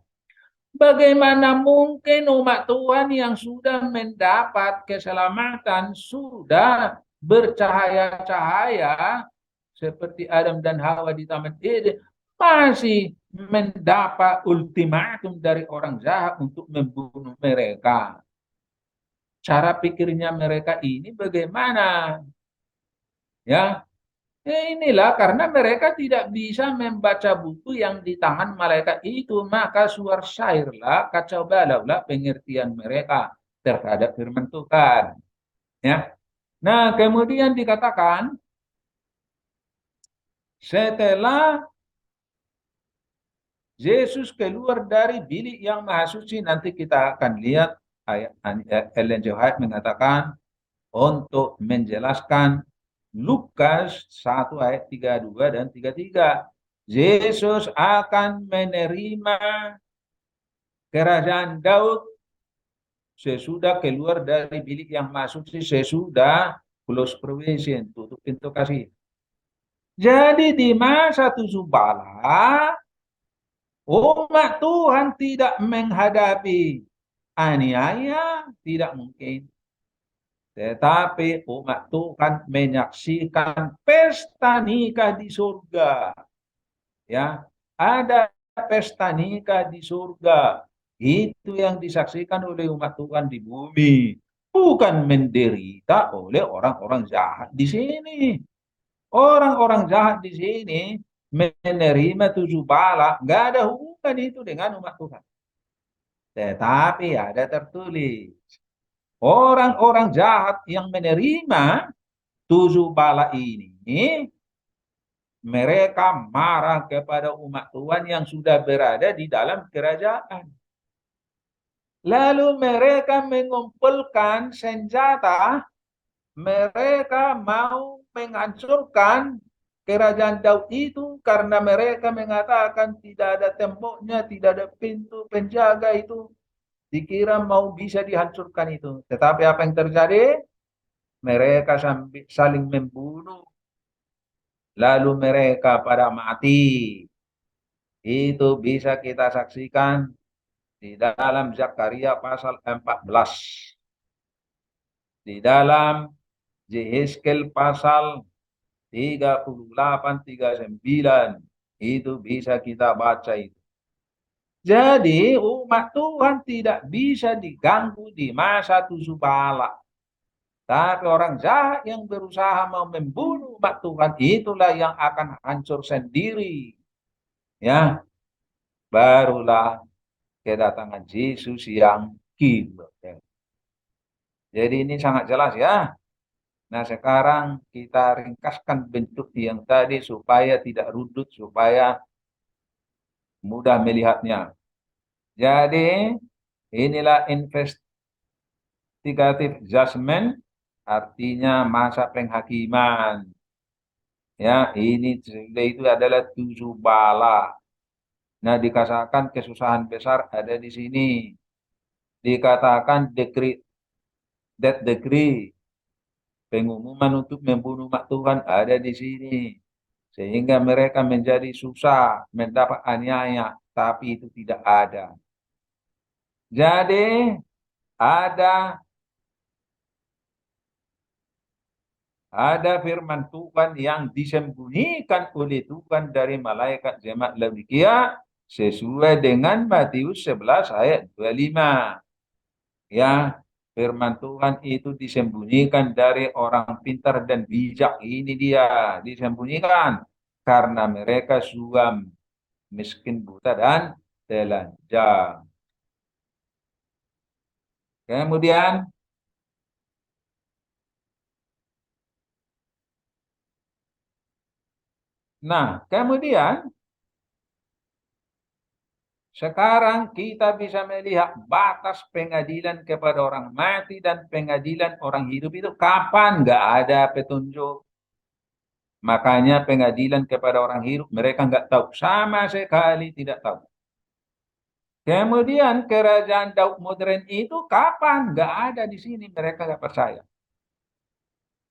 Bagaimana mungkin umat Tuhan yang sudah mendapat keselamatan, sudah bercahaya-cahaya seperti Adam dan Hawa di Taman Eden, masih mendapat ultimatum dari orang jahat untuk membunuh mereka. Cara pikirnya mereka ini bagaimana? Ya, inilah karena mereka tidak bisa membaca buku yang di tangan malaikat itu, maka suar syairlah, kacau balaulah pengertian mereka terhadap firman Tuhan. Ya. Nah, kemudian dikatakan setelah Yesus keluar dari bilik yang maha suci, nanti kita akan lihat ayat Ellen G. White mengatakan untuk menjelaskan Lukas 1 ayat 32 dan 33. Yesus akan menerima kerajaan Daud sesudah keluar dari bilik yang maha suci, sesudah close probation, tutup pintu kasih. Jadi di masa 7 bala, umat Tuhan tidak menghadapi aniaya, tidak mungkin. Tetapi umat Tuhan menyaksikan pesta nikah di surga. Ya, ada pesta nikah di surga. Itu yang disaksikan oleh umat Tuhan di bumi. Bukan menderita oleh orang-orang jahat di sini. Orang-orang jahat di sini menerima 7 bala, nggak ada hubungan itu dengan umat Tuhan. Tetapi ada tertulis, orang-orang jahat yang menerima 7 bala ini, mereka marah kepada umat Tuhan yang sudah berada di dalam kerajaan. Lalu mereka mengumpulkan senjata, mereka mau menghancurkan kerajaan Daud itu karena mereka mengatakan tidak ada temboknya, tidak ada pintu penjaga itu. Dikira mau bisa dihancurkan itu. Tetapi apa yang terjadi? Mereka saling membunuh. Lalu mereka pada mati. Itu bisa kita saksikan Di dalam Zakaria pasal 14. Di dalam Yehezkel pasal 38, 39. Itu bisa kita baca itu. Jadi umat Tuhan tidak bisa diganggu di masa tujuh bala. Tapi orang jahat yang berusaha mau membunuh umat Tuhan itulah yang akan hancur sendiri. Ya, barulah kedatangan Yesus yang kedua. Jadi ini sangat jelas ya. Nah sekarang kita ringkaskan bentuk yang tadi supaya tidak rudut, supaya mudah melihatnya. Jadi inilah investigative judgment, artinya masa penghakiman. Ya, ini itu adalah tujuh bala. Nah, dikatakan kesusahan besar ada di sini. Dikatakan death decree, pengumuman untuk membunuh umat Tuhan ada di sini. Sehingga mereka menjadi susah, mendapat aniaya, tapi itu tidak ada. Jadi ada firman Tuhan yang disembunyikan oleh Tuhan dari malaikat jemaat Laodikia sesuai dengan Matius 11 ayat 25. Ya, firman Tuhan itu disembunyikan dari orang pintar dan bijak. Ini dia, disembunyikan karena mereka suam, miskin, buta, dan telanjang. Kemudian, kemudian sekarang kita bisa melihat batas pengadilan kepada orang mati dan pengadilan orang hidup itu kapan? Nggak ada petunjuk. Makanya pengadilan kepada orang hidup mereka nggak tahu. Sama sekali tidak tahu. Kemudian kerajaan Daud modern itu kapan? Nggak ada di sini. Mereka nggak percaya.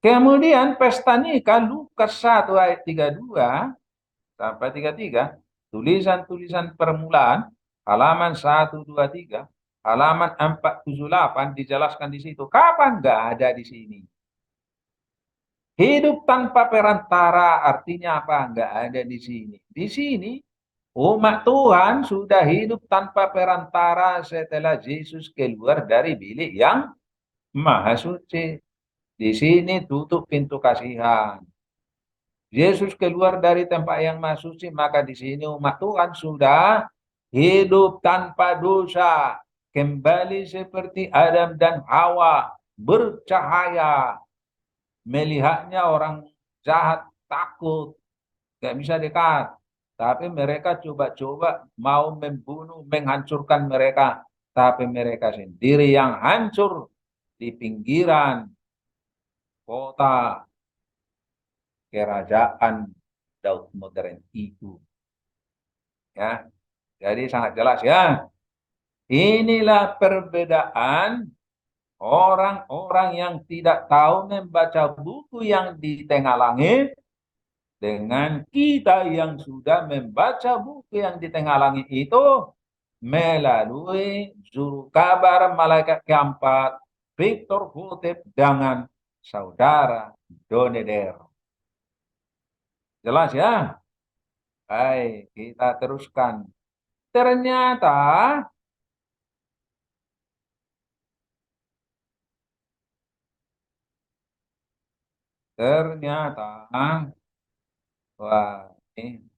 Kemudian pesta nikah Lukas 1 ayat 32 sampai 33. Tulisan-tulisan permulaan halaman 123, halaman 478 dijelaskan di situ. Kapan? Nggak ada di sini. Hidup tanpa perantara artinya apa? Nggak ada di sini. Di sini umat Tuhan sudah hidup tanpa perantara setelah Yesus keluar dari bilik yang maha suci. Di sini tutup pintu kasihan. Yesus keluar dari tempat yang maha suci, maka di sini umat Tuhan sudah hidup tanpa dosa, kembali seperti Adam dan Hawa, bercahaya, melihatnya orang jahat takut, nggak bisa dekat. Tapi mereka coba-coba mau membunuh, menghancurkan mereka. Tapi mereka sendiri yang hancur di pinggiran kota kerajaan Daud modern itu. Ya, jadi sangat jelas ya. Inilah perbedaan orang-orang yang tidak tahu membaca buku yang di tengah langit dengan kita yang sudah membaca buku yang di tengah langit itu melalui juru kabar malaikat keempat Victor Hotep dengan saudara Doneder. Jelas ya? Baik, kita teruskan. Ternyata wah, ini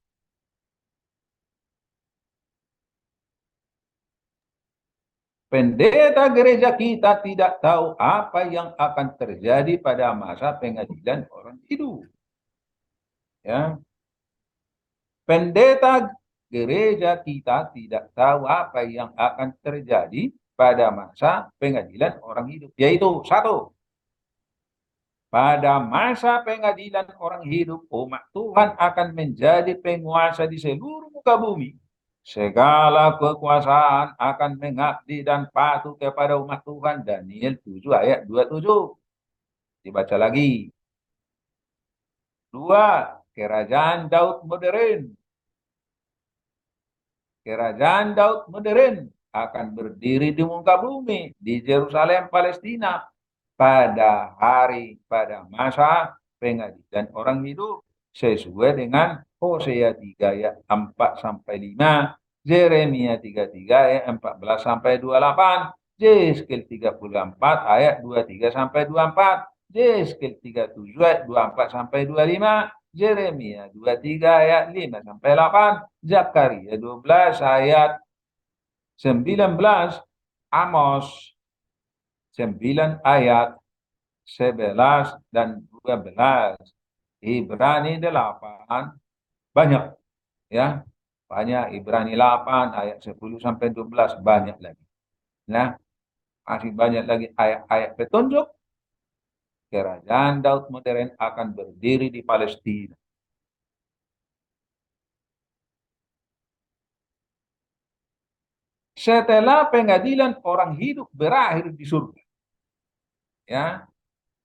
pendeta gereja kita tidak tahu apa yang akan terjadi pada masa pengadilan orang hidup. Ya, pendeta gereja kita tidak tahu apa yang akan terjadi pada masa pengadilan orang hidup. Yaitu satu, pada masa pengadilan orang hidup, umat Tuhan akan menjadi penguasa di seluruh muka bumi. Segala kekuasaan akan mengabdi dan patuh kepada umat Tuhan. Daniel 7 ayat 27. Dibaca lagi. Dua, kerajaan Daud modern. Kerajaan Daud modern akan berdiri di muka bumi di Yerusalem, Palestina pada masa pengadilan orang hidup sesuai dengan Hosea 3 ayat 4 sampai 5, Yeremia 33 ayat 14 sampai 28, Yeskel 34 ayat 23 sampai 24, Yeskel 37 ayat 24 sampai 25, Yeremia 23 ayat 5 sampai 8, Zakaria 12 ayat 19, Amos 9 ayat 11 dan 12, Ibrani 8, banyak ya. Banyak, Ibrani 8 ayat 10 sampai 12, banyak lagi. Nah, masih banyak lagi ayat-ayat petunjuk kerajaan Daud modern akan berdiri di Palestina. Setelah pengadilan orang hidup berakhir di surga. Ya,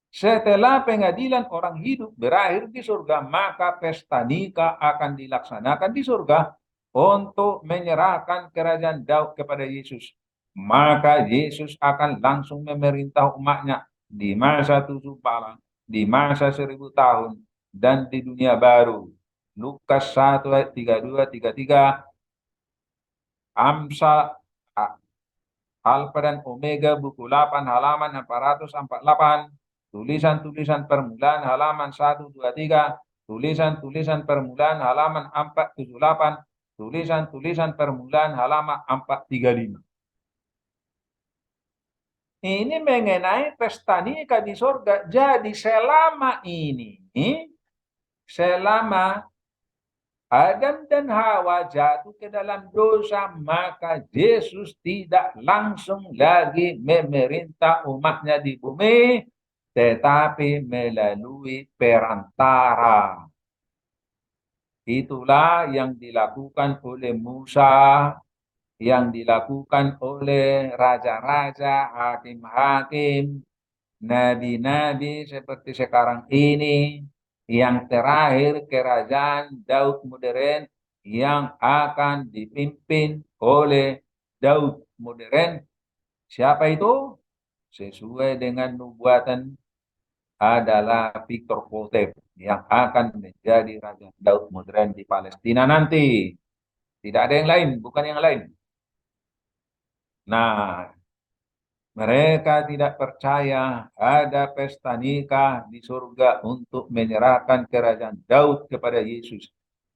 setelah pengadilan orang hidup berakhir di surga, maka pesta nikah akan dilaksanakan di surga untuk menyerahkan kerajaan Daud kepada Yesus. Maka Yesus akan langsung memerintah umatnya di masa 7 malam, di masa 1000 tahun, dan di dunia baru. Lukas 1 ayat 32, 33, Amsal, Alfa dan Omega buku 8 halaman 448, tulisan-tulisan permulaan halaman 123, tulisan-tulisan permulaan halaman 478, tulisan-tulisan permulaan halaman 435. Ini mengenai pesta nikah di surga. Jadi selama ini, selama Adam dan Hawa jatuh ke dalam dosa, maka Yesus tidak langsung lagi memerintah umatnya di bumi, tetapi melalui perantara. Itulah yang dilakukan oleh Musa, yang dilakukan oleh raja-raja, hakim-hakim, nabi-nabi seperti sekarang ini, yang terakhir kerajaan Daud modern yang akan dipimpin oleh Daud modern. Siapa itu? Sesuai dengan nubuatan adalah Victor Khotep yang akan menjadi Raja Daud modern di Palestina nanti. Tidak ada yang lain, bukan yang lain. Nah, mereka tidak percaya ada pesta nikah di surga untuk menyerahkan kerajaan Daud kepada Yesus.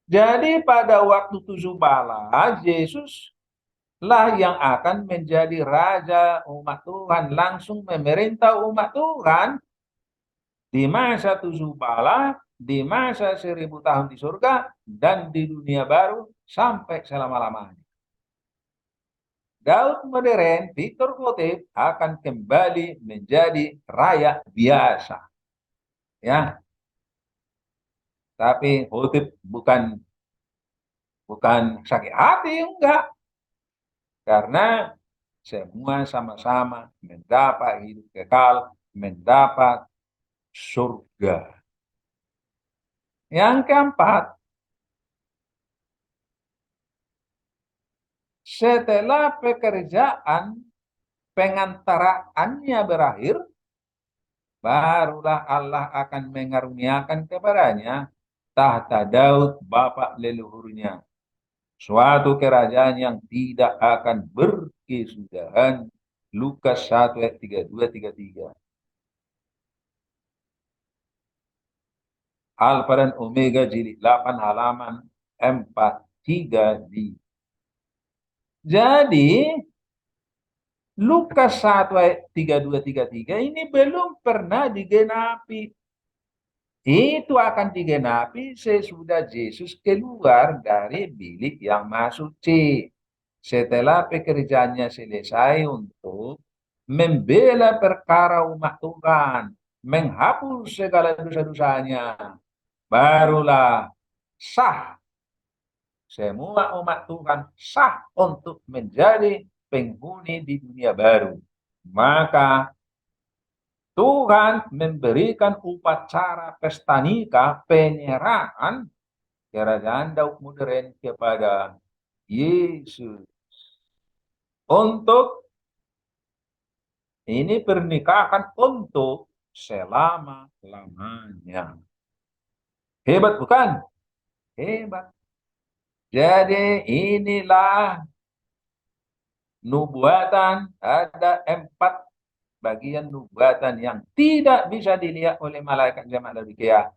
Jadi pada waktu 7 malam, Yesus lah yang akan menjadi raja umat Tuhan, langsung memerintah umat Tuhan di masa 7 malam, di masa 1000 tahun di surga, dan di dunia baru sampai selama-lamanya. Daud modern, Victor Khotep akan kembali menjadi rakyat biasa. Ya, tapi Khotep bukan sakit hati, enggak. Karena semua sama-sama mendapat hidup kekal, mendapat surga. Yang keempat, setelah pekerjaan pengantaraannya berakhir, barulah Allah akan mengaruniakan kepadanya tahta Daud bapak leluhurnya, suatu kerajaan yang tidak akan berkesudahan. Lukas 1 ayat 32, 33. Alfa dan Omega jilid 8 halaman 43D. Jadi Lukas 1 ayat 32, 33 ini belum pernah digenapi. Itu akan digenapi sesudah Yesus keluar dari bilik yang maha suci. Setelah pekerjaannya selesai untuk membela perkara umat Tuhan, menghapus segala dosa-dosanya, barulah sah semua umat Tuhan sah untuk menjadi penghuni di dunia baru. Maka Tuhan memberikan upacara pesta nikah penyerahan kerajaan Daud modern kepada Yesus. untuk ini pernikahan untuk selama-lamanya. Hebat bukan? Hebat. Jadi inilah nubuatan, ada 4 bagian nubuatan yang tidak bisa dilihat oleh malaikat zaman Laodikia.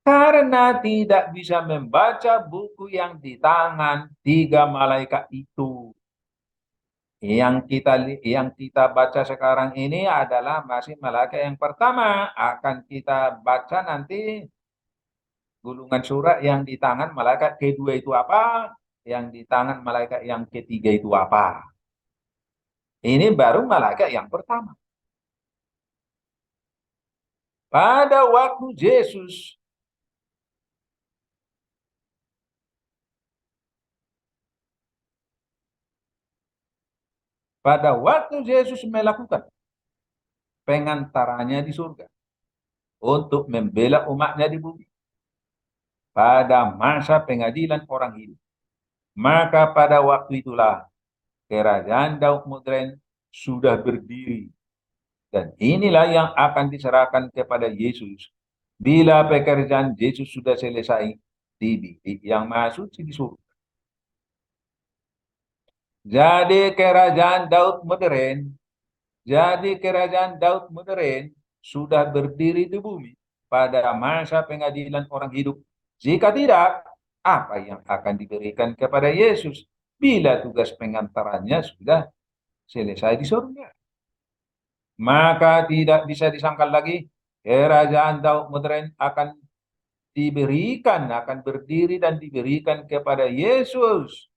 Karena tidak bisa membaca buku yang di tangan 3 malaikat itu. Yang kita baca sekarang ini adalah masih malaikat yang pertama. Akan kita baca nanti gulungan surat yang di tangan malaikat kedua itu apa, yang di tangan malaikat yang ketiga itu apa. Ini baru malaikat yang pertama. Pada waktu Yesus melakukan pengantarannya di surga untuk membela umatnya di bumi pada masa pengadilan orang hidup. Maka pada waktu itulah kerajaan Daud modern sudah berdiri. Dan inilah yang akan diserahkan kepada Yesus. Bila pekerjaan Yesus sudah selesai di bilik yang maha suci di surga. Jadi kerajaan Daud modern sudah berdiri di bumi pada masa pengadilan orang hidup. Jika tidak, apa yang akan diberikan kepada Yesus bila tugas pengantarannya sudah selesai di surga? Maka tidak bisa disangkal lagi kerajaan Daud modern akan berdiri dan diberikan kepada Yesus.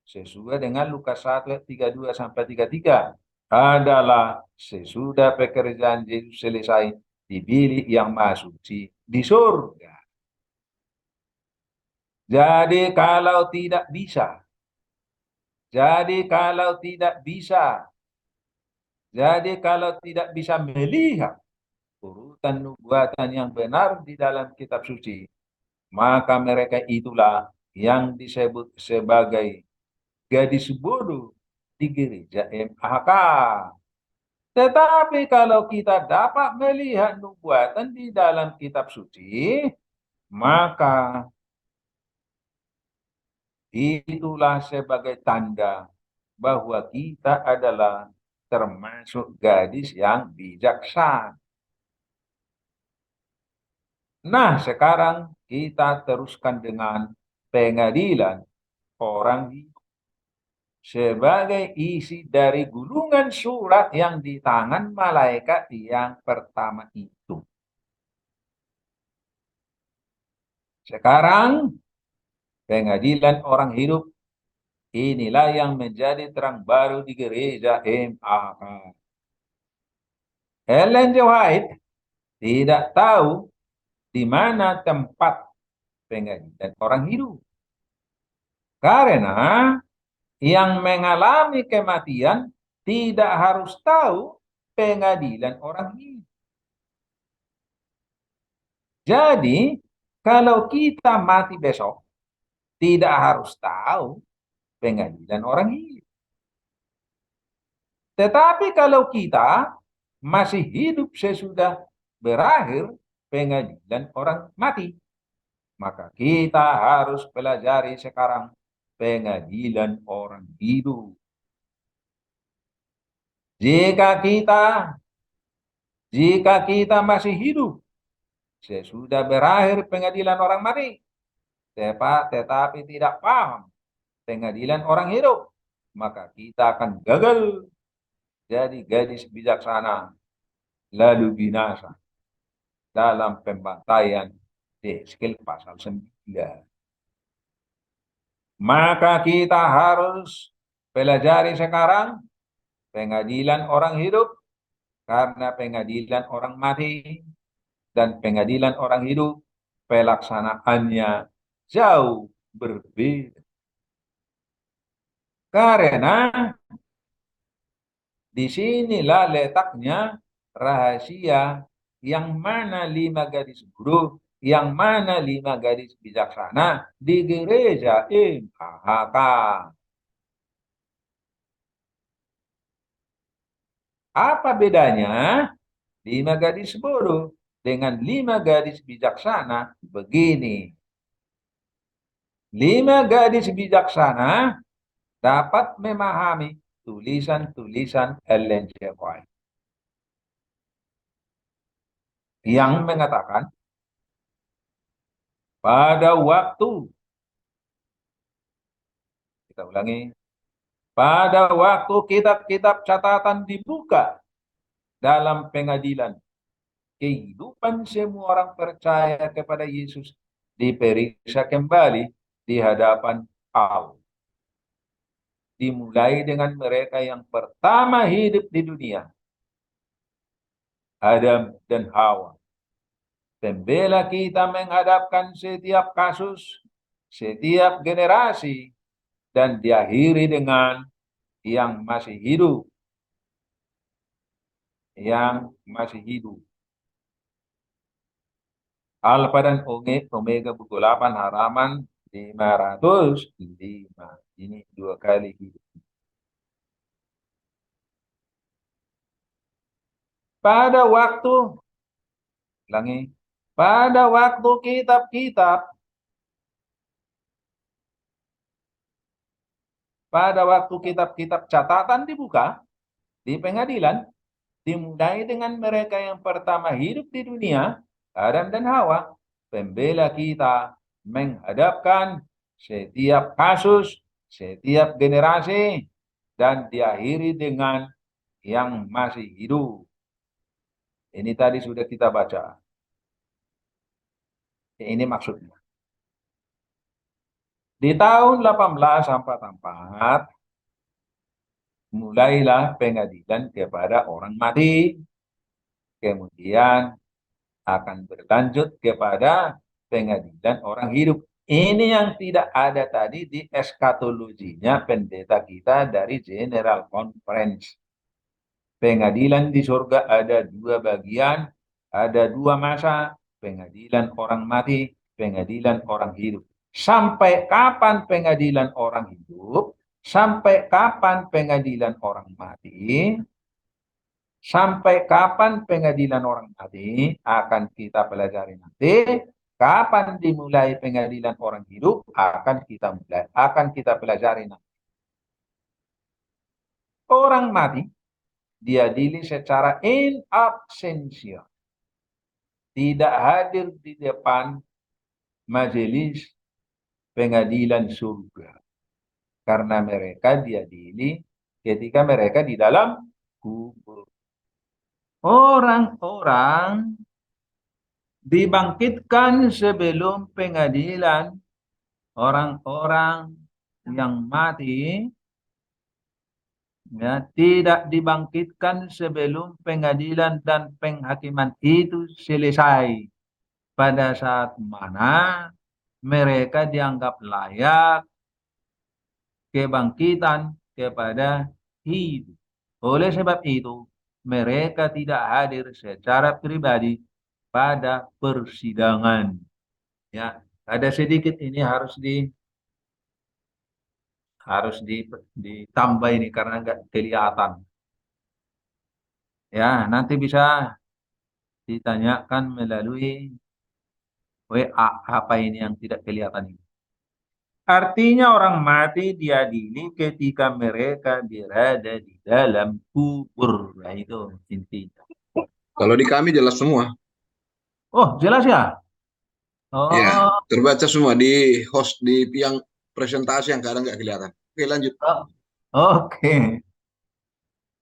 Sesuai dengan Lukas 1 ayat 32 sampai 33 adalah sesudah pekerjaan Yesus selesai di bilik yang maha suci di surga. Jadi kalau tidak bisa melihat urutan nubuatan yang benar di dalam kitab suci, maka mereka itulah yang disebut sebagai gadis bodoh di gereja MAHK. Tetapi kalau kita dapat melihat nubuatan di dalam kitab suci, maka itulah sebagai tanda bahwa kita adalah termasuk gadis yang bijaksana. Nah, sekarang kita teruskan dengan pengadilan orang hidup. Sebagai isi dari gulungan surat yang di tangan malaikat yang pertama itu. Sekarang pengadilan orang hidup inilah yang menjadi terang baru di gereja MAK. Ellen G. White tidak tahu di mana tempat pengadilan orang hidup. Karena yang mengalami kematian tidak harus tahu pengadilan orang hidup. Jadi, kalau kita mati besok, tidak harus tahu pengadilan orang hidup. Tetapi kalau kita masih hidup sesudah berakhir pengadilan orang mati, maka kita harus pelajari sekarang pengadilan orang hidup. Jika kita masih hidup sesudah berakhir pengadilan orang mati, tetapi tidak paham pengadilan orang hidup, maka kita akan gagal jadi gadis bijaksana lalu binasa dalam pembantaian Yeskiel pasal 9. Maka kita harus pelajari sekarang pengadilan orang hidup, karena pengadilan orang mati dan pengadilan orang hidup pelaksanaannya jauh berbeda. Karena disinilah letaknya rahasia yang mana 5 gadis guru, yang mana 5 gadis bijaksana di gereja MAHK. Apa bedanya 5 gadis bodoh dengan 5 gadis bijaksana? Begini, 5 gadis bijaksana dapat memahami tulisan-tulisan Ellen G. White yang mengatakan pada waktu, kita ulangi, pada waktu kitab-kitab catatan dibuka dalam pengadilan, kehidupan semua orang percaya kepada Yesus diperiksa kembali di hadapan Allah. Dimulai dengan mereka yang pertama hidup di dunia, Adam dan Hawa. Pembela kita menghadapkan setiap kasus, setiap generasi, dan diakhiri dengan yang masih hidup. Yang masih hidup. Alfa dan Omega buku 8 halaman 505. Ini 2 kali hidup. Pada waktu, ulangi, pada waktu kitab-kitab, pada waktu kitab-kitab catatan dibuka di pengadilan, dimulai dengan mereka yang pertama hidup di dunia, Adam dan Hawa. Pembela kita menghadapkan setiap kasus, setiap generasi, dan diakhiri dengan yang masih hidup. Ini tadi sudah kita baca. Ini maksudnya. Di tahun 1844, mulailah pengadilan kepada orang mati. Kemudian akan berlanjut kepada pengadilan orang hidup. Ini yang tidak ada tadi di eskatologinya pendeta kita dari General Conference. Pengadilan di surga ada 2 bagian, ada 2 masa, pengadilan orang mati, pengadilan orang hidup. Sampai kapan pengadilan orang hidup? Sampai kapan pengadilan orang mati? Sampai kapan pengadilan orang mati akan kita pelajari nanti. Kapan dimulai pengadilan orang hidup akan kita pelajari nanti. Orang mati diadili secara in absentia, tidak hadir di depan majelis pengadilan surga, karena mereka diadili ketika mereka di dalam kubur. Orang-orang dibangkitkan sebelum pengadilan. Orang-orang yang mati ya, tidak dibangkitkan sebelum pengadilan dan penghakiman itu selesai. Pada saat mana mereka dianggap layak kebangkitan kepada hidup. Oleh sebab itu, mereka tidak hadir secara pribadi pada persidangan. Ya, ada sedikit ini harus ditambah ini karena nggak kelihatan. Ya, nanti bisa ditanyakan melalui WA apa ini yang tidak kelihatan ini. Artinya orang mati diadili ketika mereka berada di dalam kubur. Nah, itu intinya. Kalau di kami jelas semua. Oh, jelas ya? Ya, Oh, terbaca semua di host di yang presentasi yang kadang nggak kelihatan. Oke, lanjut. oh, oke.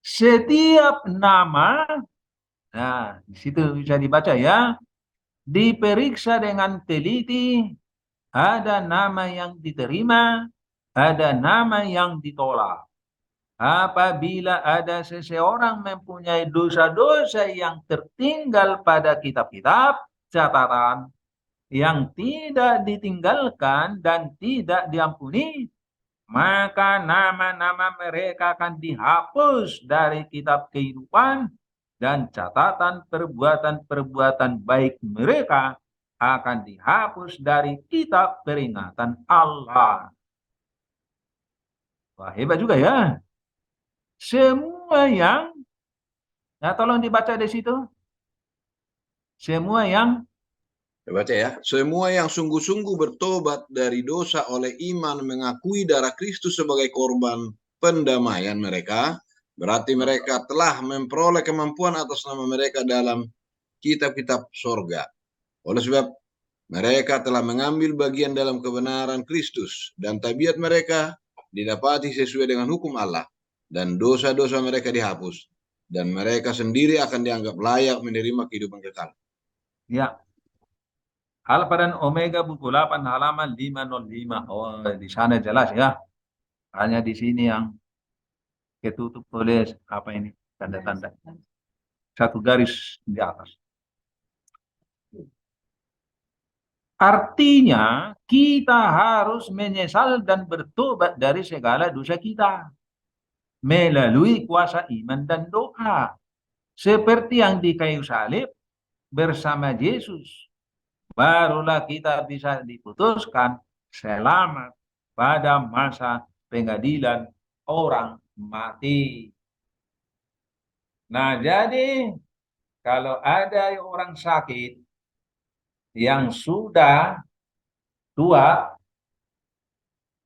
Setiap nama, nah, di situ bisa dibaca ya, diperiksa dengan teliti, ada nama yang diterima, ada nama yang ditolak. Apabila ada seseorang mempunyai dosa-dosa yang tertinggal pada kitab-kitab catatan yang tidak ditinggalkan dan tidak diampuni, maka nama-nama mereka akan dihapus dari kitab kehidupan dan catatan perbuatan-perbuatan baik mereka akan dihapus dari kitab peringatan Allah. Wah, hebat juga ya. Semua yang Nah, tolong dibaca di situ. Semua yang Saya baca ya. Semua yang sungguh-sungguh bertobat dari dosa oleh iman mengakui darah Kristus sebagai korban pendamaian mereka, berarti mereka telah memperoleh kemampuan atas nama mereka dalam kitab-kitab sorga. Oleh sebab mereka telah mengambil bagian dalam kebenaran Kristus dan tabiat mereka didapati sesuai dengan hukum Allah dan dosa-dosa mereka dihapus dan mereka sendiri akan dianggap layak menerima kehidupan kekal. ya, Alfa dan Omega buku 8 halaman 505. Oh, di sana jelas ya. Hanya di sini yang ketutup oleh apa ini? Tanda-tanda. Satu garis di atas. Artinya kita harus menyesal dan bertobat dari segala dosa kita melalui kuasa iman dan doa. Seperti yang di kayu salib bersama Yesus. Barulah kita bisa diputuskan selamat pada masa pengadilan orang mati. Nah, jadi kalau ada orang sakit yang sudah tua,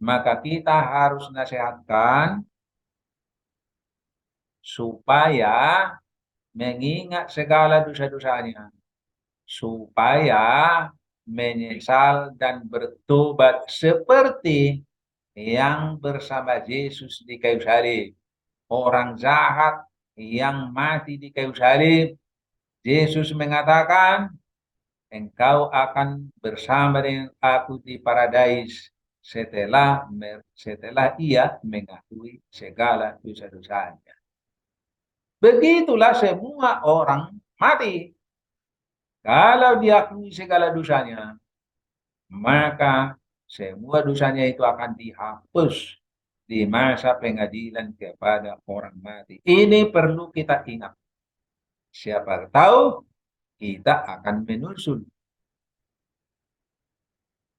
maka kita harus nasihatkan supaya mengingat segala dosa-dosanya, supaya menyesal dan bertobat seperti yang bersama Yesus di kayu salib. Orang jahat yang mati di kayu salib, Yesus mengatakan, engkau akan bersama dengan aku di paradise setelah ia mengakui segala dosa-dosanya. Begitulah semua orang mati. Kalau diakui segala dosanya, maka semua dosanya itu akan dihapus di masa pengadilan kepada orang mati. Ini perlu kita ingat. Siapa tahu kita akan menyusul.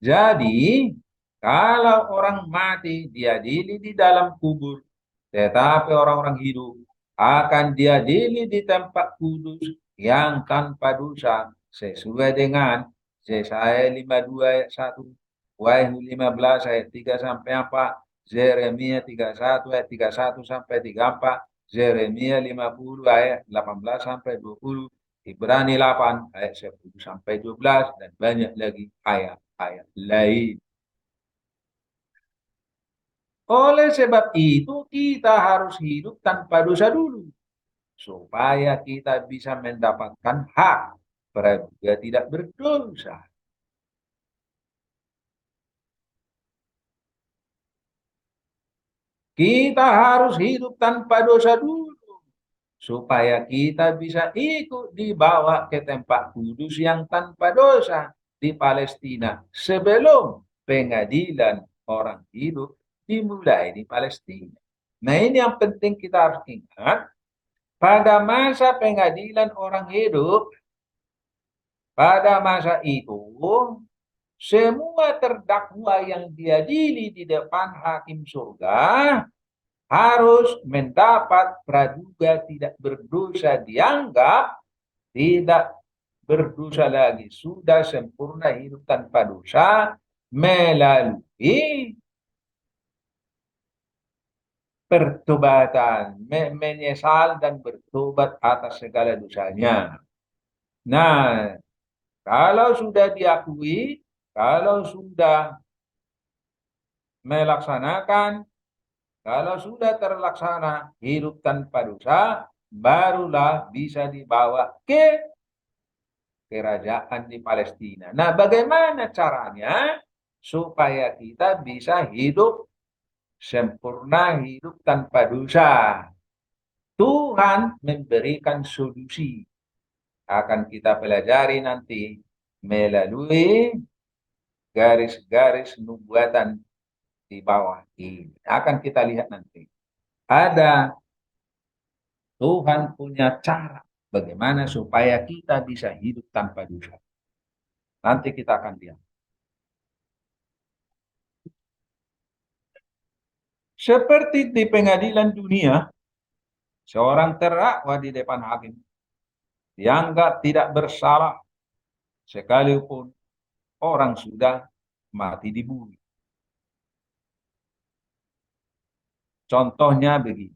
Jadi, kalau orang mati diadili di dalam kubur, tetapi orang-orang hidup akan diadili di tempat kudus yang tanpa dosa sesuai dengan Yesaya 52 ayat 1, Wahyu 15 ayat 3 sampai 4, Yeremia 31 ayat 31 sampai 34, Yeremia 50 ayat 18 sampai 20, Ibrani 8 ayat 10 sampai 12 dan banyak lagi ayat-ayat lain. Oleh sebab itu kita harus hidup tanpa dosa dulu supaya kita bisa mendapatkan hak praduga tidak berdosa. Kita harus hidup tanpa dosa dulu supaya kita bisa ikut dibawa ke tempat kudus yang tanpa dosa di Palestina sebelum pengadilan orang hidup dimulai di Palestina. Nah, ini yang penting kita harus ingat. Pada masa pengadilan orang hidup, pada masa itu, semua terdakwa yang diadili di depan hakim surga harus mendapat praduga tidak berdosa, dianggap tidak berdosa lagi, sudah sempurna hidup tanpa dosa melalui pertobatan, menyesal dan bertobat atas segala dosanya. Nah, kalau sudah diakui, kalau sudah melaksanakan, kalau sudah terlaksana hidup tanpa dosa, barulah bisa dibawa ke kerajaan di Palestina. Nah, bagaimana caranya supaya kita bisa hidup sempurna, hidup tanpa dosa? Tuhan memberikan solusi. Akan kita pelajari nanti melalui garis-garis nubuatan di bawah ini. Akan kita lihat nanti. Ada Tuhan punya cara bagaimana supaya kita bisa hidup tanpa dosa. Nanti kita akan lihat. Seperti di pengadilan dunia, seorang terdakwa di depan hakim dianggap tidak bersalah sekalipun orang sudah mati dibunuh. Contohnya begini.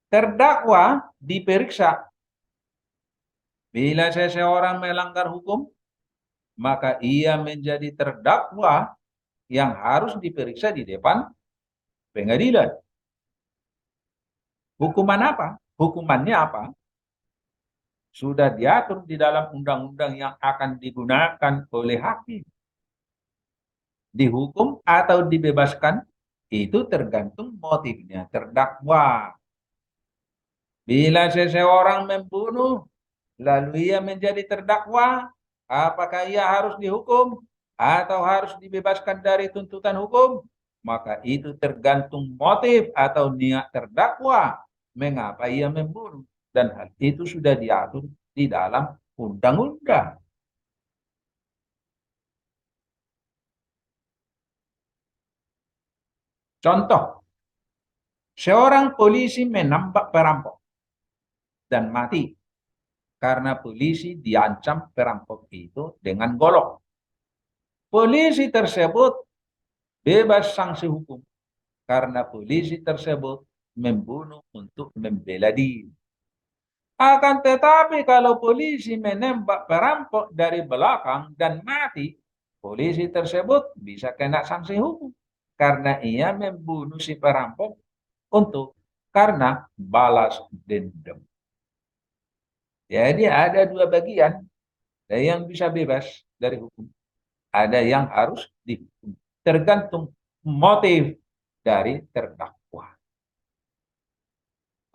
Terdakwa diperiksa. Bila seseorang melanggar hukum, maka ia menjadi terdakwa yang harus diperiksa di depan pengadilan. Hukuman apa? Hukumannya apa? Sudah diatur di dalam undang-undang yang akan digunakan oleh hakim. Dihukum atau dibebaskan, itu tergantung motifnya terdakwa. Bila seseorang membunuh, lalu ia menjadi terdakwa, apakah ia harus dihukum atau harus dibebaskan dari tuntutan hukum? Maka itu tergantung motif atau niat terdakwa. Mengapa ia membunuh? Dan hal itu sudah diatur di dalam undang-undang. Contoh, seorang polisi menembak perampok dan mati karena polisi diancam perampok itu dengan golok. Polisi tersebut bebas sanksi hukum karena polisi tersebut membunuh untuk membela diri. Akan tetapi kalau polisi menembak perampok dari belakang dan mati, polisi tersebut bisa kena sanksi hukum karena ia membunuh si perampok karena balas dendam. Jadi ada dua bagian, ada yang bisa bebas dari hukum, ada yang harus dihukum. Tergantung motif dari terdakwa.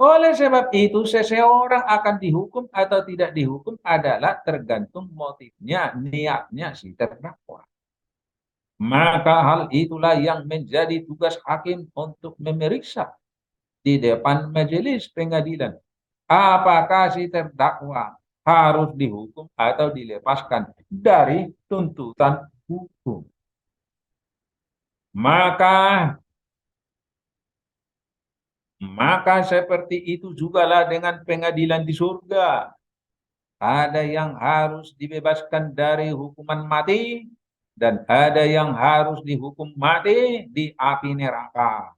Oleh sebab itu, seseorang akan dihukum atau tidak dihukum adalah tergantung motifnya, niatnya si terdakwa. Maka hal itulah yang menjadi tugas hakim untuk memeriksa di depan majelis pengadilan. Apakah si terdakwa harus dihukum atau dilepaskan dari tuntutan hukum. Maka seperti itu jugalah dengan pengadilan di surga. Ada yang harus dibebaskan dari hukuman mati dan ada yang harus dihukum mati di api neraka.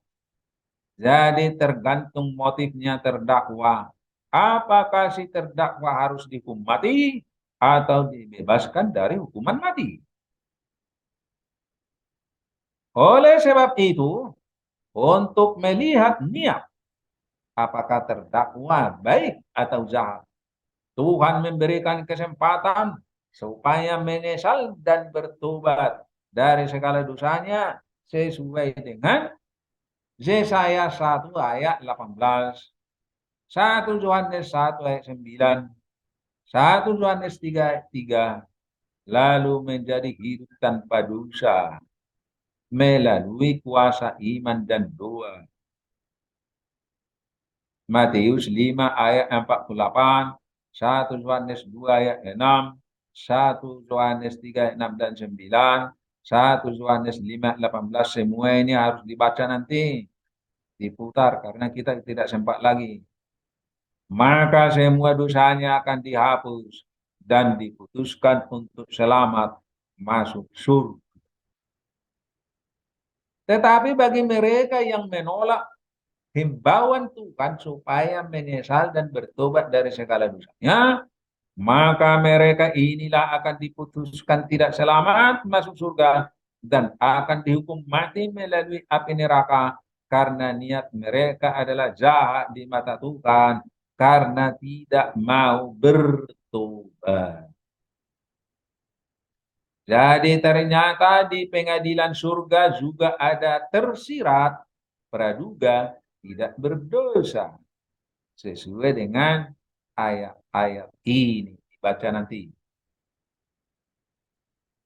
Jadi tergantung motifnya terdakwa. Apakah si terdakwa harus dihukum mati atau dibebaskan dari hukuman mati? Oleh sebab itu, untuk melihat niat apakah terdakwa baik atau jahat, Tuhan memberikan kesempatan supaya menyesal dan bertobat dari segala dosanya sesuai dengan Yesaya 1 ayat 18, 1 Yohanes 1 ayat 9, 1 Yohanes 3 ayat 3, lalu menjadi hidup tanpa dosa melalui kuasa iman dan doa. Matius 5 ayat 48, 1 Yohanes 2 ayat 6, 1 Yohanes 3 ayat 6 dan 9, 1 Yohanes 5 ayat 18, semua ini harus dibaca nanti, diputar karena kita tidak sempat lagi. Maka semua dosanya akan dihapus dan diputuskan untuk selamat masuk surga. Tetapi bagi mereka yang menolak himbauan Tuhan supaya menyesal dan bertobat dari segala dosanya, maka mereka inilah akan diputuskan tidak selamat masuk surga dan akan dihukum mati melalui api neraka karena niat mereka adalah jahat di mata Tuhan karena tidak mau bertobat. Jadi ternyata di pengadilan surga juga ada tersirat praduga tidak berdosa. Sesuai dengan ayat-ayat ini. Dibaca nanti.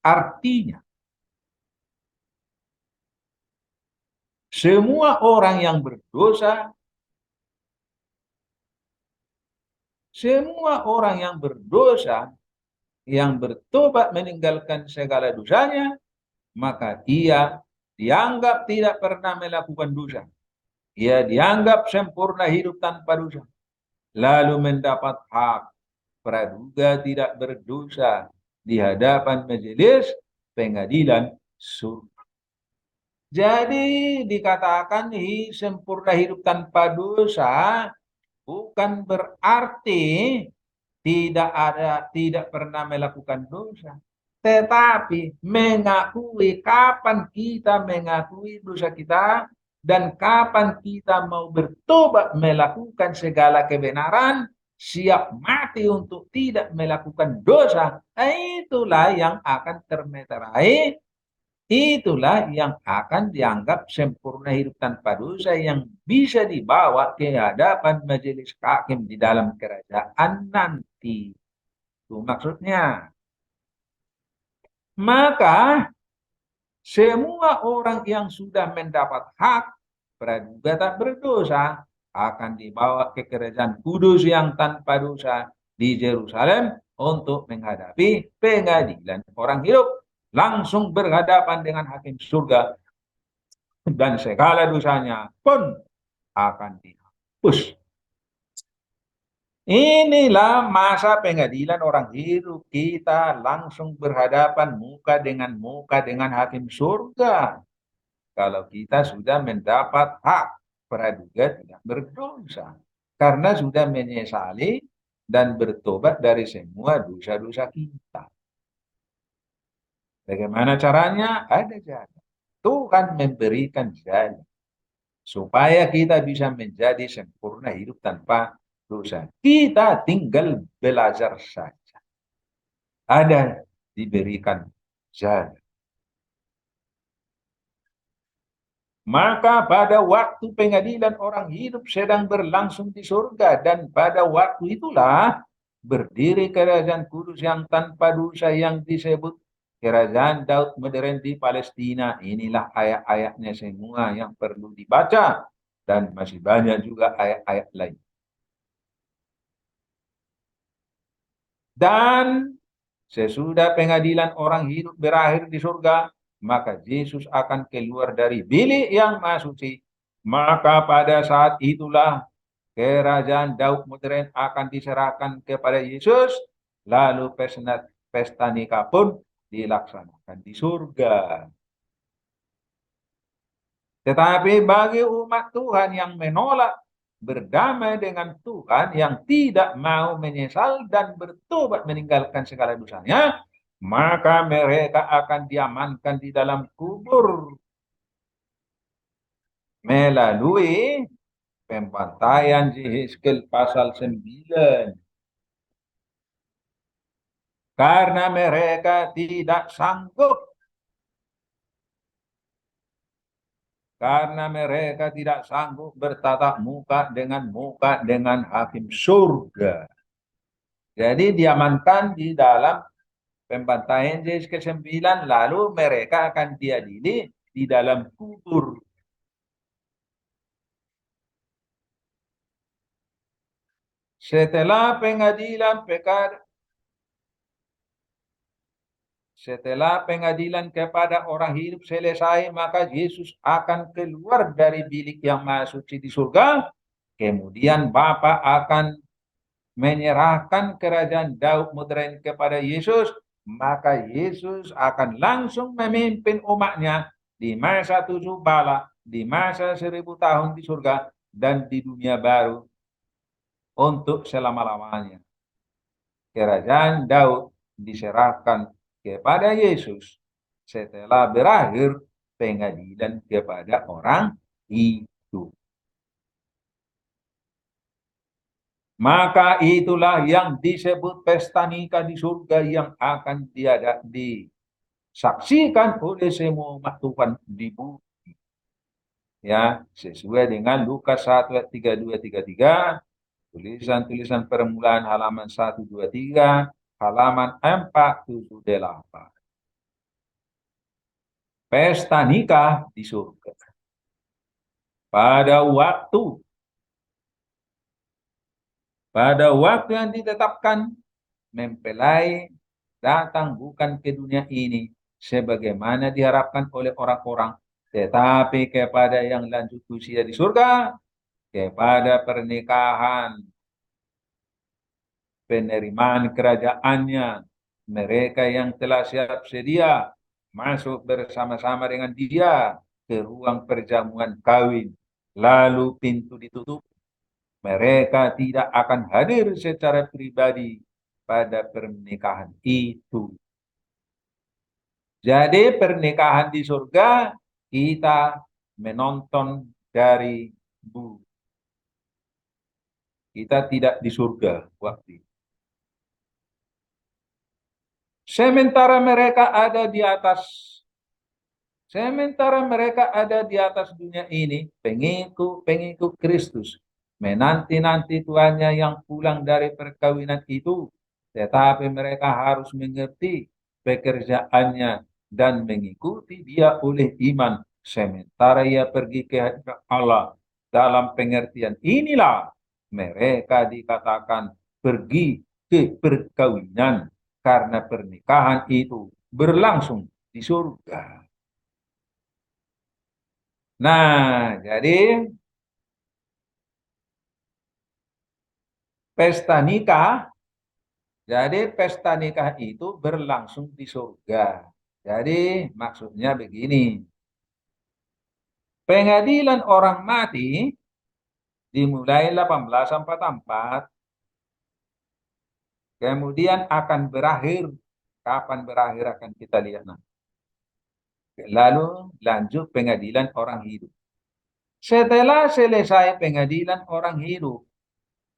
Artinya, semua orang yang berdosa, yang bertobat meninggalkan segala dosanya, maka ia dianggap tidak pernah melakukan dosa. ia dianggap sempurna hidup tanpa dosa, lalu mendapat hak praduga tidak berdosa di hadapan majelis pengadilan surga. Jadi dikatakan sempurna hidup tanpa dosa bukan berarti tidak pernah melakukan dosa. Tetapi mengakui kapan kita mengakui dosa kita dan kapan kita mau bertobat melakukan segala kebenaran, siap mati untuk tidak melakukan dosa, itulah yang akan termeterai, itulah yang akan dianggap sempurna hidup tanpa dosa yang bisa dibawa ke hadapan majelis hakim di dalam kerajaan nanti. Itu maksudnya. Maka semua orang yang sudah mendapat hak praduga tak berdosa akan dibawa ke kerajaan kudus yang tanpa dosa di Yerusalem untuk menghadapi pengadilan orang hidup. Langsung berhadapan dengan hakim surga dan segala dosanya pun akan dihapus. Inilah masa pengadilan orang hidup. Kita langsung berhadapan muka dengan hakim surga. Kalau kita sudah mendapat hak praduga tidak berdosa. Karena sudah menyesali dan bertobat dari semua dosa-dosa kita. Bagaimana caranya? Ada jalan. Tuhan memberikan jalan. Supaya kita bisa menjadi sempurna hidup tanpa dosa. Kita tinggal belajar saja. Ada diberikan jalan. Maka pada waktu pengadilan orang hidup sedang berlangsung di surga. Dan pada waktu itulah berdiri kerajaan kudus yang tanpa dosa yang disebut kerajaan Daud modern di Palestina. Inilah ayat-ayatnya semua yang perlu dibaca. Dan masih banyak juga ayat-ayat lain. Dan sesudah pengadilan orang hidup berakhir di surga, maka Yesus akan keluar dari bilik yang maha suci. Maka pada saat itulah kerajaan Daud modern akan diserahkan kepada Yesus, lalu pesta nikah pun dilaksanakan di surga. Tetapi bagi umat Tuhan yang menolak berdamai dengan Tuhan, yang tidak mau menyesal dan bertobat meninggalkan segala dosanya, maka mereka akan diamankan di dalam kubur melalui pembantaian Yehezkiel pasal 9. Karena mereka tidak sanggup. Karena mereka tidak sanggup bertatap muka dengan hakim surga. Jadi diamankan di dalam pembantaian Yehezkiel 9, lalu mereka akan diadili di dalam kubur. Setelah kepada orang hidup selesai, maka Yesus akan keluar dari bilik yang maha suci di surga. Kemudian Bapa akan menyerahkan kerajaan Daud modern kepada Yesus, maka Yesus akan langsung memimpin umatnya di masa 7 bala, di masa 1000 tahun di surga, dan di dunia baru untuk selama-lamanya. Kerajaan Daud diserahkan kepada Yesus setelah berakhir pengadilan kepada orang hidup. Maka itulah yang disebut pesta nikah di surga yang akan disaksikan oleh semua umat Tuhan di bumi. Ya, sesuai dengan Lukas 1 ayat 32-33, tulisan-tulisan permulaan halaman 123, halaman 478. Pesta nikah di surga. Pada waktu yang ditetapkan, mempelai datang bukan ke dunia ini sebagaimana diharapkan oleh orang-orang Tetapi kepada yang lanjut usia di surga, kepada pernikahan, penerimaan kerajaannya, mereka yang telah siap sedia masuk bersama-sama dengan dia ke ruang perjamuan kawin. Lalu pintu ditutup. Mereka tidak akan hadir secara pribadi pada pernikahan itu. Jadi pernikahan di surga kita menonton dari bumi. Kita tidak di surga waktu itu. Sementara mereka ada di atas dunia ini, pengikut Kristus, menanti-nanti tuannya yang pulang dari perkawinan itu, tetapi mereka harus mengerti pekerjaannya dan mengikuti dia oleh iman, sementara ia pergi ke hadirat Allah. Dalam pengertian inilah mereka dikatakan pergi ke perkawinan, karena pernikahan itu berlangsung di surga. Nah, jadi pesta nikah, pesta nikah itu berlangsung di surga. Jadi maksudnya begini, pengadilan orang mati dimulai 1844, kemudian akan berakhir. Kapan berakhir akan kita lihat. Nah, lalu lanjut pengadilan orang hidup. Setelah selesai pengadilan orang hidup,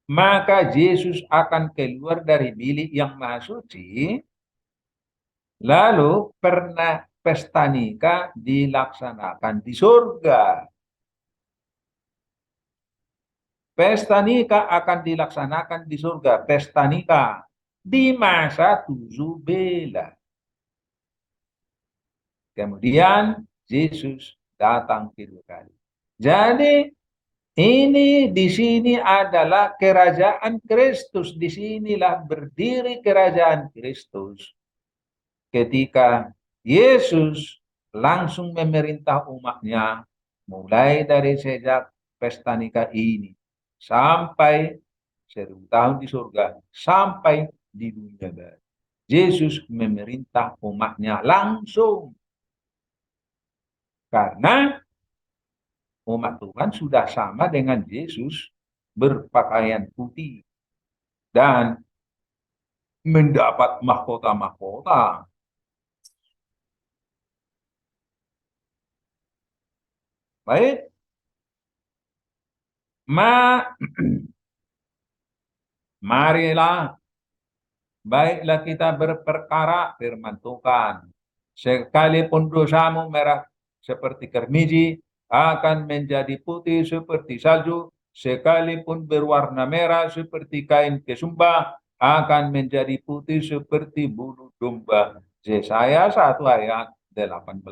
maka Yesus akan keluar dari bilik yang maha suci, lalu pernah pesta nikah dilaksanakan di surga. Pesta nikah akan dilaksanakan di surga. Pesta nikah di masa 7 bela. Kemudian Yesus datang kedua kali. Jadi ini di sini adalah kerajaan Kristus. Di sinilah berdiri kerajaan Kristus. Ketika Yesus langsung memerintah umatnya, mulai dari sejak pesta nikah ini, sampai 1000 tahun di surga, sampai di dunia baru. Yesus memerintah umatnya langsung. Karena umat Tuhan sudah sama dengan Yesus, berpakaian putih dan mendapat mahkota-mahkota. Baik, marilah, baiklah kita berperkara, firman Tuhan. Sekalipun dosamu merah seperti kermiji, akan menjadi putih seperti salju. Sekalipun berwarna merah seperti kain kesumba, akan menjadi putih seperti bulu domba. Yesaya 1 ayat 18.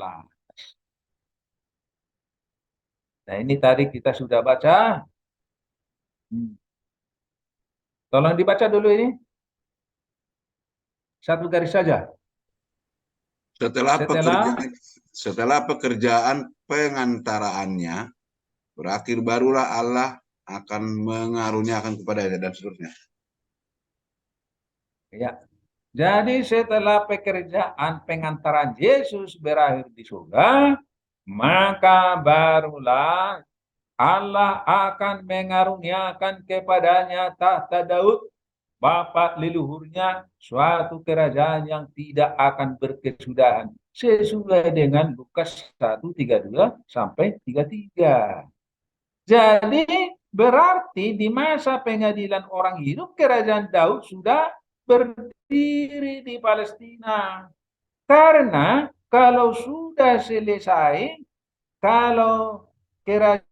Nah, ini tadi kita sudah baca. Tolong dibaca dulu ini. Satu garis saja. Setelah pekerjaan pengantaraannya berakhir, barulah Allah akan mengaruniakan kepadanya, dan seterusnya. Ya. Jadi setelah pekerjaan pengantaran Yesus berakhir di surga, maka barulah Allah akan mengaruniakan kepadanya tahta Daud, bapa leluhurnya, suatu kerajaan yang tidak akan berkesudahan, sesuai dengan Lukas 1:32 sampai 33. Jadi berarti di masa pengadilan orang hidup, kerajaan Daud sudah berdiri di Palestina. Karena kalau sudah selesai, kalau kerajaan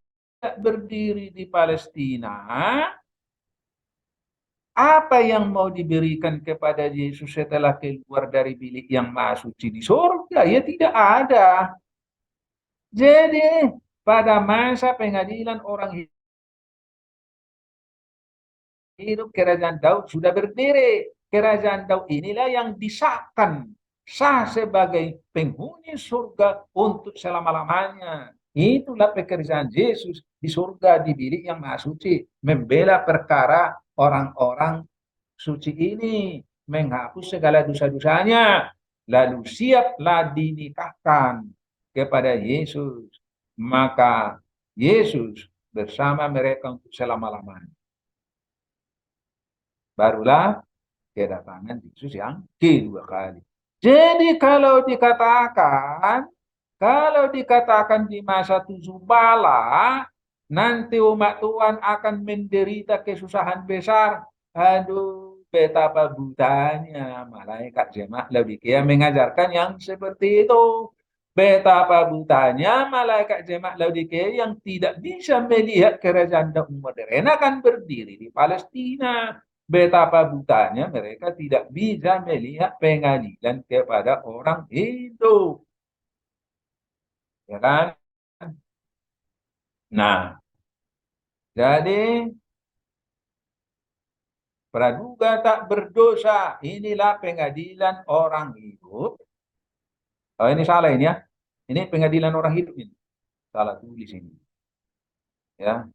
berdiri di Palestina, apa yang mau diberikan kepada Yesus setelah keluar dari bilik yang maha suci di surga? Ya tidak ada. Jadi pada masa pengadilan orang hidup, kerajaan Daud sudah berdiri. Kerajaan Daud inilah yang disahkan sah sebagai penghuni surga untuk selama-lamanya. Itulah pekerjaan Yesus di surga, di bilik yang maha suci, membela perkara orang-orang suci ini, menghapus segala dosa-dosanya, lalu siaplah dinikahkan kepada Yesus. Maka Yesus bersama mereka untuk selama-lamanya. Barulah kedatangan Yesus yang kedua kali. Jadi kalau dikatakan di masa tujuh bala, nanti umat Tuhan akan menderita kesusahan besar. Aduh, betapa butanya malaikat jemaat Laodikia mengajarkan yang seperti itu. Betapa butanya malaikat jemaat Laodikia yang tidak bisa melihat kerajaan Daud modern akan berdiri di Palestina. Betapa butanya mereka tidak bisa melihat pengadilan kepada orang hidup. Ya kan? Nah, jadi praduga tak berdosa. Inilah pengadilan orang hidup. Oh, ini salah ini ya. Ini pengadilan orang hidup ini. Salah tulis ini. Ya.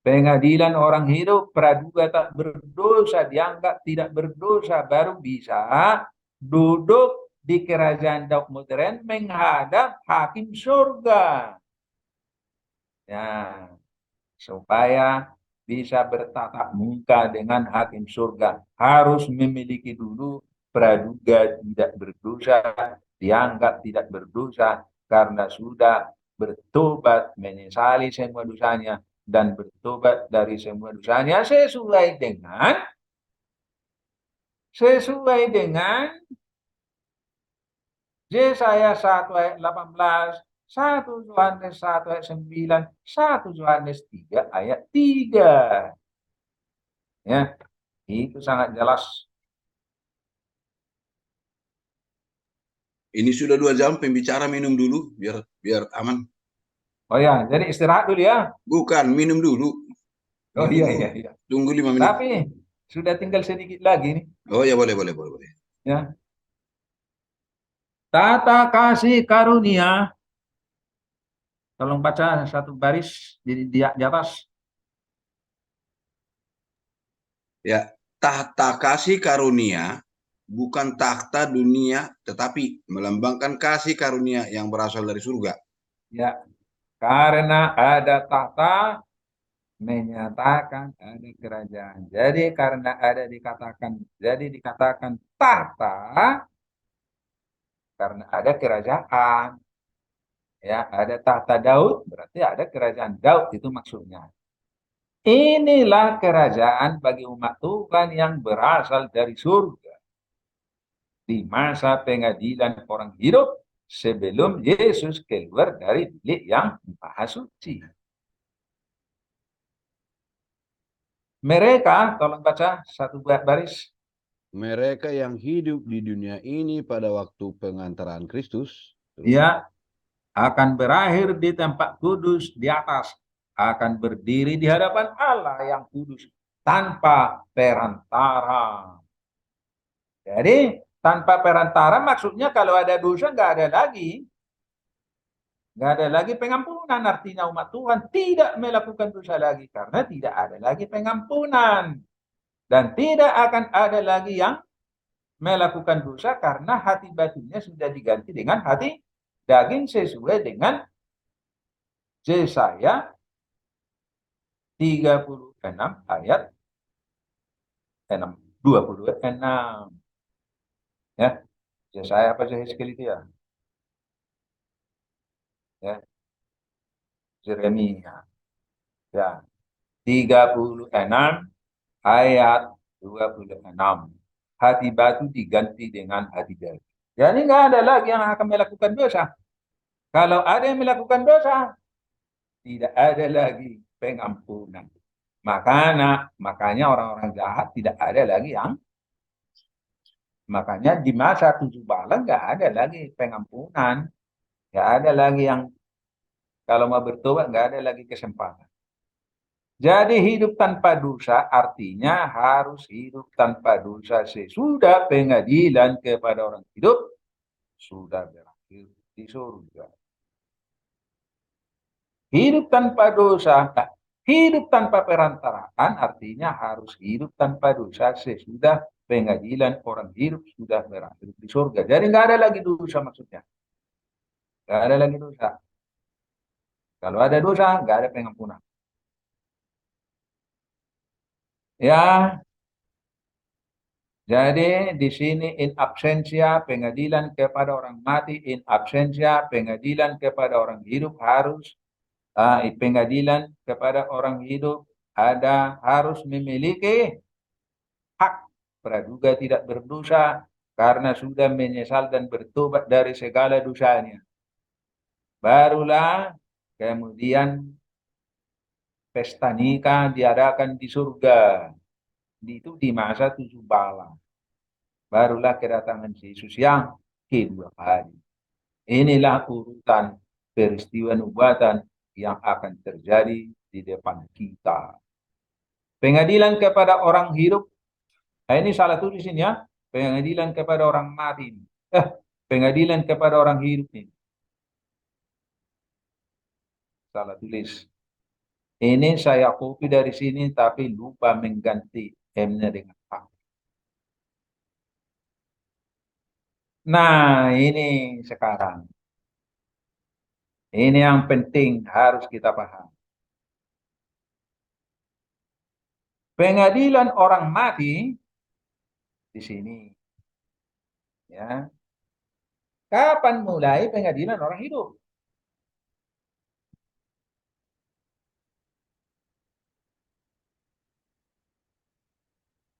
Pengadilan orang hidup, praduga tak berdosa, dianggap tidak berdosa, baru bisa duduk di kerajaan Daud modern menghadap hakim surga. Ya, supaya bisa bertatap muka dengan hakim surga, harus memiliki dulu praduga tidak berdosa, dianggap tidak berdosa karena sudah bertobat, menyesali semua dosanya, dan bertobat dari semua dosanya sesuai dengan Yesaya 1 ayat 18, 1 Yohanes 1 ayat 9, 1 Yohanes 3 ayat 3. Ya, itu sangat jelas. Ini sudah 2 jam pembicara, minum dulu biar aman. Oh ya, jadi istirahat dulu ya. Bukan, minum dulu. Oh iya, iya, iya. Tunggu 5 menit. Tapi sudah tinggal sedikit lagi nih. Oh ya, boleh. Ya. Tata kasih karunia. Tolong baca satu baris di atas. Ya, tahta kasih karunia bukan tahta dunia, tetapi melambangkan kasih karunia yang berasal dari surga. Ya, karena ada tahta menyatakan ada kerajaan. Jadi karena dikatakan tahta karena ada kerajaan. Ya, ada tahta Daud, berarti ada kerajaan Daud, itu maksudnya. Inilah kerajaan bagi umat Tuhan yang berasal dari surga di masa pengadilan orang hidup sebelum Yesus keluar dari bilik yang maha suci. Mereka, tolong baca satu baris. Mereka yang hidup di dunia ini pada waktu pengantaran Kristus, Ya, akan berakhir di tempat kudus di atas, akan berdiri di hadapan Allah yang kudus tanpa perantara. Jadi tanpa perantara maksudnya kalau ada dosa nggak ada lagi pengampunan. Artinya umat Tuhan tidak melakukan dosa lagi karena tidak ada lagi pengampunan, dan tidak akan ada lagi yang melakukan dosa karena hati batinnya sudah diganti dengan hati daging sesuai dengan Yesaya 36 ayat 26. Ya, Yesaya apa Yesaya itu ya? Ya, Yeremia. Ya, 36 ayat 26. Hati batu diganti dengan hati daging. Jadi nggak ada lagi yang akan melakukan dosa. Kalau ada yang melakukan dosa, tidak ada lagi pengampunan. Makanya orang-orang jahat tidak ada lagi yang, makanya di masa tujuh bala nggak ada lagi pengampunan, nggak ada lagi yang kalau mau bertobat nggak ada lagi kesempatan. Jadi hidup tanpa dosa artinya harus hidup tanpa dosa sesudah pengadilan kepada orang hidup sudah berakhir di surga. Hidup tanpa dosa, hidup tanpa perantaraan artinya harus hidup tanpa dosa sesudah pengadilan orang hidup sudah berakhir di surga. Jadi nggak ada lagi dosa maksudnya. Nggak ada lagi dosa. Kalau ada dosa, nggak ada pengampunan. Ya, jadi di sini in absentia pengadilan kepada orang mati, in absentia pengadilan kepada orang hidup harus pengadilan kepada orang hidup harus memiliki hak praduga tidak berdosa karena sudah menyesal dan bertobat dari segala dosanya. Barulah kemudian pesta nikah diadakan di surga. Itu di masa 7 malam. Barulah kedatangan Yesus yang kedua kali. Inilah urutan peristiwa nubuatan yang akan terjadi di depan kita. Pengadilan kepada orang hidup. Nah, ini salah tulis ini ya. Pengadilan kepada orang mati. Pengadilan kepada orang hidup ini. Salah tulis. Ini saya copy dari sini tapi lupa mengganti M-nya dengan A. Nah, ini sekarang. Ini yang penting harus kita paham. Pengadilan orang mati di sini. Ya. Kapan mulai pengadilan orang hidup?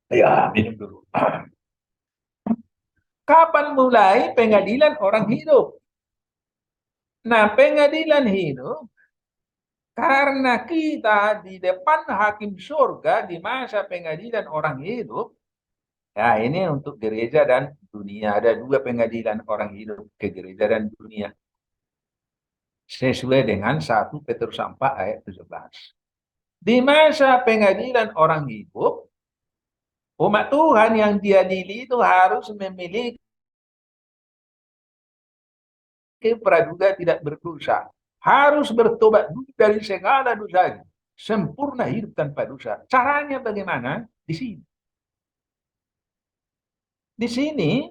Ya, minum dulu. Kapan mulai pengadilan orang hidup? Nah, pengadilan hidup karena kita di depan hakim surga di masa pengadilan orang hidup. Ya, ini untuk gereja dan dunia. Ada 2 pengadilan orang hidup ke gereja dan dunia. Sesuai dengan 1 Petrus 4 ayat 17. Di masa pengadilan orang hidup, umat Tuhan yang diadili itu harus memiliki praduga tidak berdosa. Harus bertobat dari segala dosanya. Sempurna hidup tanpa dosa. Caranya bagaimana? Di sini. Di sini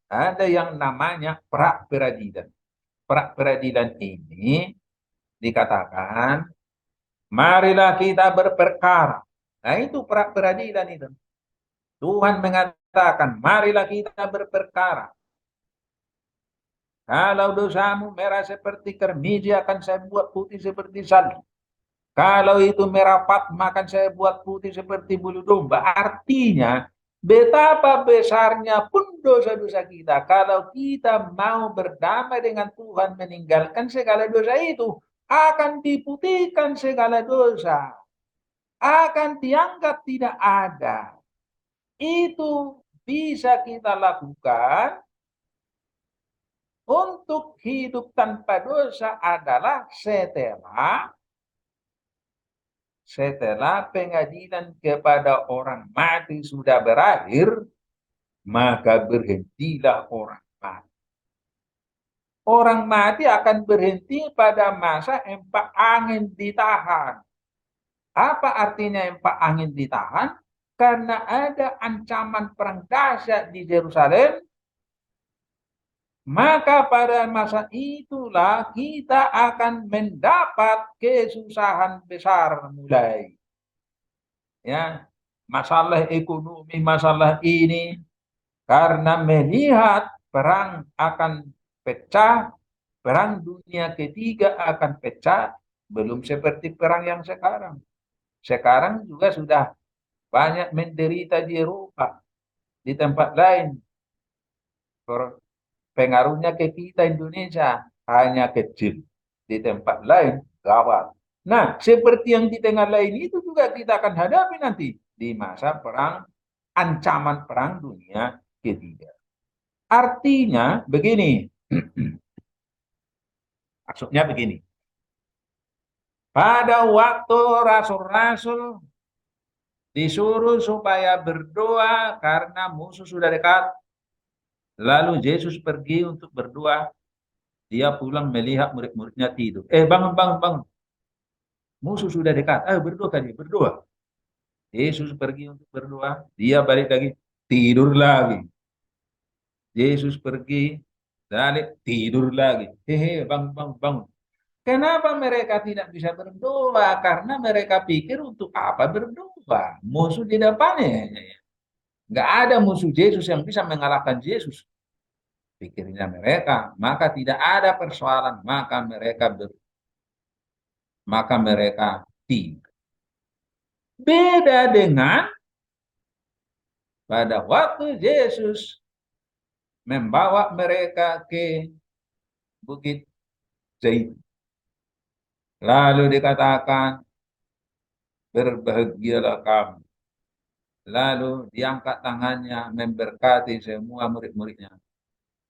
ada yang namanya pra-peradilan. Pra-peradilan ini dikatakan, marilah kita berperkara. Nah itu pra-peradilan itu. Tuhan mengatakan, marilah kita berperkara. Kalau dosamu merah seperti kermiji akan saya buat putih seperti salju. Kalau itu merah maka akan saya buat putih seperti bulu domba. Artinya, betapa besarnya pun dosa-dosa kita. Kalau kita mau berdamai dengan Tuhan, meninggalkan segala dosa itu, akan diputihkan segala dosa. Akan dianggap tidak ada. Itu bisa kita lakukan untuk hidup tanpa dosa adalah setelah pengadilan kepada orang mati sudah berakhir, maka berhentilah orang mati. Orang mati akan berhenti pada masa empak angin ditahan. Apa artinya empak angin ditahan? Karena ada ancaman perang dahsyat di Yerusalem. Maka pada masa itulah kita akan mendapat kesusahan besar mulai. Ya, masalah ekonomi, masalah ini karena melihat perang akan pecah, perang dunia ketiga akan pecah, belum seperti perang yang sekarang. Sekarang juga sudah banyak menderita di Eropa, di tempat lain. Pengaruhnya ke kita Indonesia hanya kecil. Di tempat lain gawat. Nah, seperti yang di tengah lain itu juga kita akan hadapi nanti di masa perang, ancaman perang dunia ketiga. Artinya begini. Maksudnya begini. Pada waktu rasul-rasul disuruh supaya berdoa karena musuh sudah dekat. Lalu Yesus pergi untuk berdoa. Dia pulang melihat murid-muridnya tidur. Bangun, bangun, bangun. Musuh sudah dekat. Berdoa tadi, berdoa. Yesus pergi untuk berdoa. Dia balik lagi, tidur lagi. Yesus pergi, balik, tidur lagi. Bangun, bangun, bangun. Kenapa mereka tidak bisa berdoa? Karena mereka pikir untuk apa berdoa? Musuh di depannya. Nggak ada musuh Yesus yang bisa mengalahkan Yesus. Pikirnya mereka, maka tidak ada persoalan, maka mereka tidak. Beda dengan pada waktu Yesus membawa mereka ke Bukit Zaitun. Lalu dikatakan, berbahagialah kamu. Lalu diangkat tangannya memberkati semua murid-muridnya.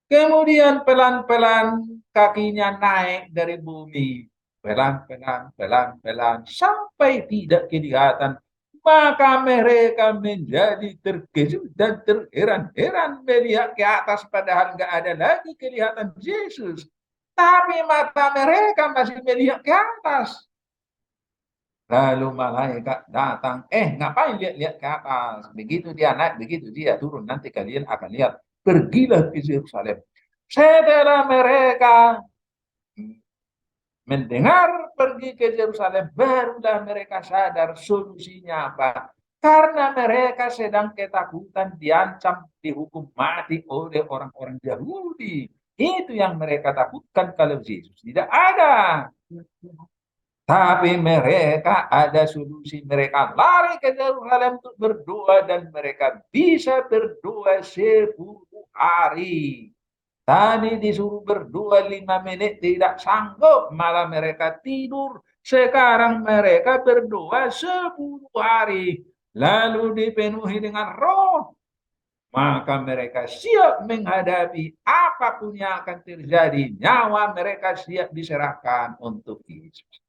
Kemudian pelan-pelan kakinya naik dari bumi. Pelan-pelan, pelan-pelan, sampai tidak kelihatan. Maka mereka menjadi terkejut dan terheran-heran melihat ke atas, padahal nggak ada lagi kelihatan Yesus. Tapi mata mereka masih melihat ke atas. Lalu malaikat datang, ngapain lihat-lihat ke atas? Begitu dia naik, begitu dia turun, nanti kalian akan lihat. Pergilah ke Yerusalem. Setelah mereka mendengar pergi ke Yerusalem, barulah mereka sadar solusinya apa. Karena mereka sedang ketakutan, diancam, dihukum mati oleh orang-orang Yahudi. Itu yang mereka takutkan kalau Yesus tidak ada. Tapi mereka ada solusi. Mereka lari ke Yerusalem untuk berdoa dan mereka bisa berdoa 10 hari. Tadi disuruh berdoa 5 menit tidak sanggup, malah mereka tidur. Sekarang mereka berdoa 10 hari. Lalu dipenuhi dengan roh. Maka mereka siap menghadapi apapun yang akan terjadi. Nyawa mereka siap diserahkan untuk Yesus.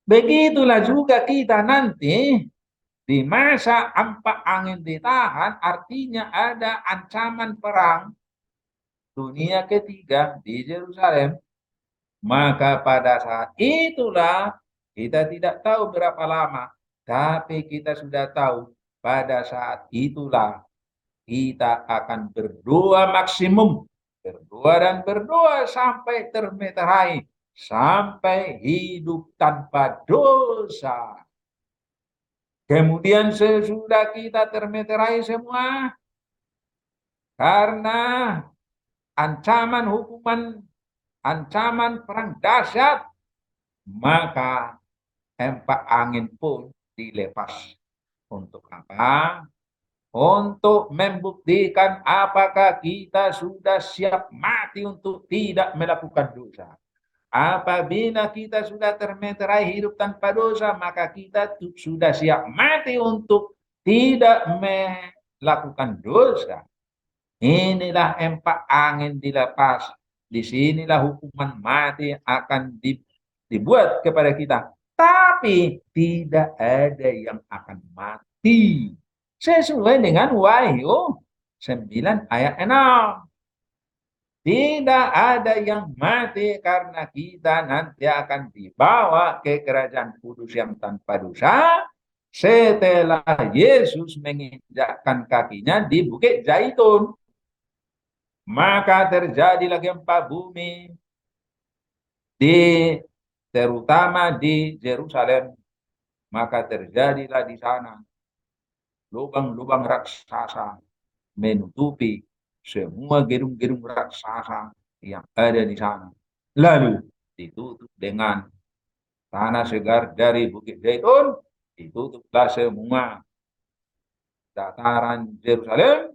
Begitulah juga kita nanti di masa empat angin ditahan, artinya ada ancaman perang dunia ketiga di Yerusalem. Maka pada saat itulah kita tidak tahu berapa lama, tapi kita sudah tahu pada saat itulah kita akan berdoa maksimum, berdoa dan berdoa sampai termeterai, sampai hidup tanpa dosa. Kemudian sesudah kita termeterai semua, karena ancaman hukuman, ancaman perang dahsyat, maka empat angin pun dilepas. Untuk apa? Untuk membuktikan apakah kita sudah siap mati untuk tidak melakukan dosa. Apabila kita sudah termeterai hidup tanpa dosa, maka kita sudah siap mati untuk tidak melakukan dosa. Inilah empat angin dilepas. Disinilah hukuman mati akan dibuat kepada kita. Tapi tidak ada yang akan mati. Sesuai dengan Wahyu 9 ayat 6. Tidak ada yang mati karena kita nanti akan dibawa ke kerajaan kudus yang tanpa dosa setelah Yesus menginjakkan kakinya di Bukit Zaitun. Maka terjadilah gempa bumi terutama di Yerusalem. Maka terjadilah di sana lubang-lubang raksasa menutupi semua gedung-gedung raksasa yang ada di sana. Lalu ditutup dengan tanah segar dari Bukit Zaitun, ditutuplah semua dataran Yerusalem,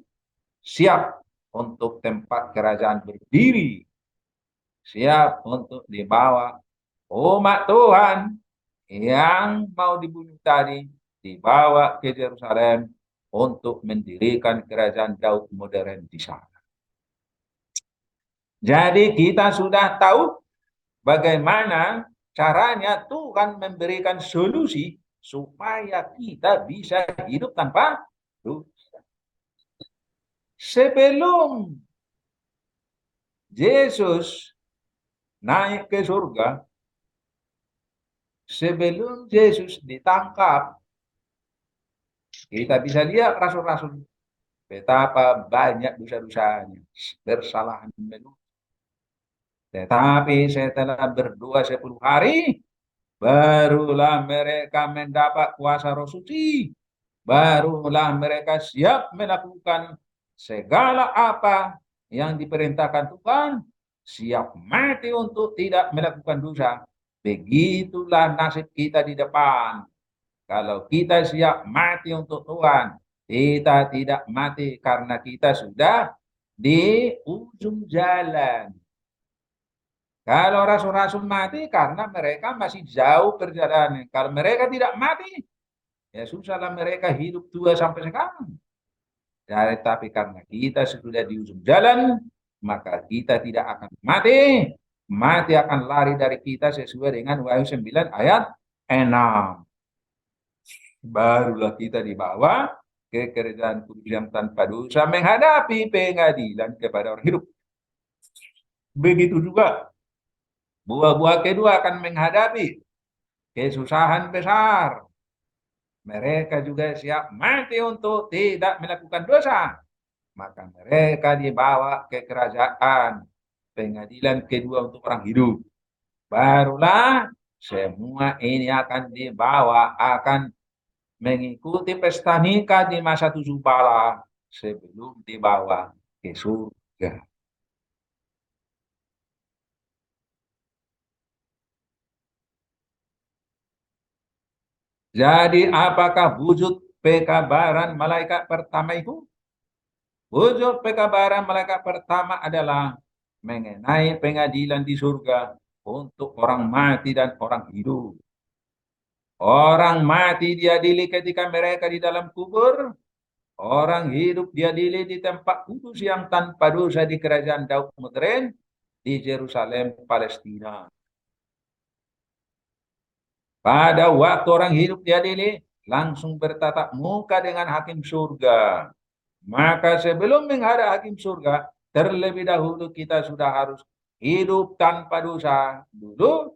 siap untuk tempat kerajaan berdiri, siap untuk dibawa umat Tuhan yang mau dibunuh tadi, dibawa ke Yerusalem untuk mendirikan kerajaan Daud modern di sana. Jadi kita sudah tahu bagaimana caranya Tuhan memberikan solusi supaya kita bisa hidup tanpa dosa. Sebelum Yesus naik ke surga, sebelum Yesus ditangkap, kita bisa lihat rasul-rasul betapa banyak dosa-dosanya, bersalahan menuju. Tetapi setelah berdoa 10 hari, barulah mereka mendapat kuasa Roh Suci. Barulah mereka siap melakukan segala apa yang diperintahkan Tuhan, siap mati untuk tidak melakukan dosa. Begitulah nasib kita di depan. Kalau kita siap mati untuk Tuhan, kita tidak mati karena kita sudah di ujung jalan. Kalau rasul-rasul mati karena mereka masih jauh perjalanan. Kalau mereka tidak mati, ya susahlah mereka hidup tua sampai sekarang. Ya, tapi karena kita sudah di ujung jalan, maka kita tidak akan mati. Mati akan lari dari kita sesuai dengan Wahyu 9 ayat 6. Barulah kita dibawa ke kerajaan kudus yang tanpa dosa menghadapi pengadilan kepada orang hidup. Begitu juga buah-buah kedua akan menghadapi kesusahan besar. Mereka juga siap mati untuk tidak melakukan dosa. Maka mereka dibawa ke kerajaan pengadilan kedua untuk orang hidup. Barulah semua ini akan dibawa, akan mengikuti pesta nikah di masa 7 bala sebelum dibawa ke surga. Jadi apakah wujud pekabaran malaikat pertama itu? Wujud pekabaran malaikat pertama adalah mengenai pengadilan di surga untuk orang mati dan orang hidup. Orang mati diadili ketika mereka di dalam kubur. Orang hidup diadili di tempat kudus yang tanpa dosa di kerajaan Daud modern di Yerusalem, Palestina. Pada waktu orang hidup diadili, langsung bertatap muka dengan hakim surga. Maka sebelum menghadap hakim surga, terlebih dahulu kita sudah harus hidup tanpa dosa. Dulu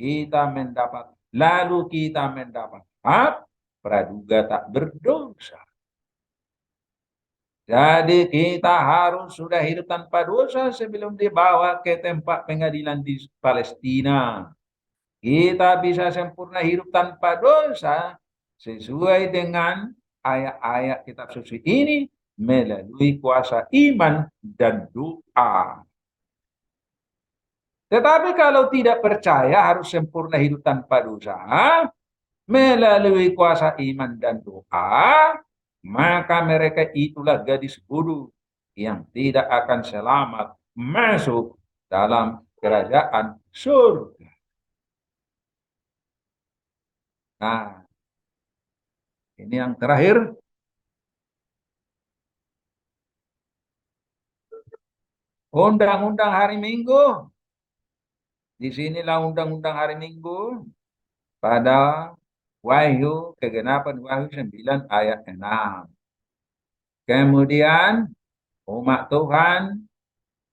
kita mendapat, lalu kita mendapat hak praduga tak berdosa. Jadi kita harus sudah hidup tanpa dosa sebelum dibawa ke tempat pengadilan di Palestina. Kita bisa sempurna hidup tanpa dosa sesuai dengan ayat-ayat kitab suci ini melalui kuasa iman dan doa. Tetapi kalau tidak percaya harus sempurna hidup tanpa dosa melalui kuasa iman dan doa, maka mereka itulah gadis bodoh yang tidak akan selamat masuk dalam kerajaan surga. Nah, ini yang terakhir. Undang-undang hari Minggu. Disinilah undang-undang hari Minggu pada Wahyu kegenapan Wahyu 9 ayat 6. Kemudian umat Tuhan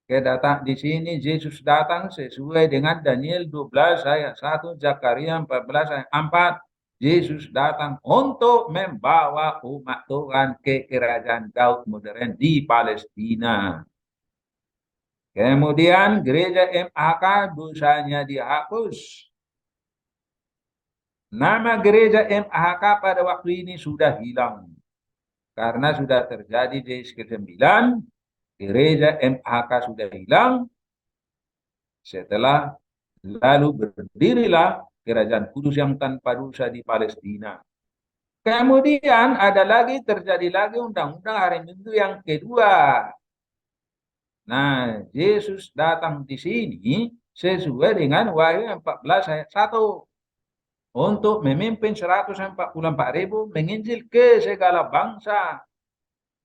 kedatang di sini Yesus datang sesuai dengan Daniel 12 ayat 1, Zakaria 14 ayat 4. Yesus datang untuk membawa umat Tuhan ke kerajaan Daud modern di Palestina. Kemudian gereja MAK dosanya dihapus. Nama gereja MAK pada waktu ini sudah hilang. Karena sudah terjadi di ke-9, gereja MAK sudah hilang. Setelah lalu berdirilah kerajaan kudus yang tanpa dosa di Palestina. Kemudian ada lagi, terjadi lagi undang-undang hari Minggu yang kedua. Nah, Yesus datang di sini sesuai dengan Wahyu 14 ayat 1. Untuk memimpin 144.000 menginjil ke segala bangsa.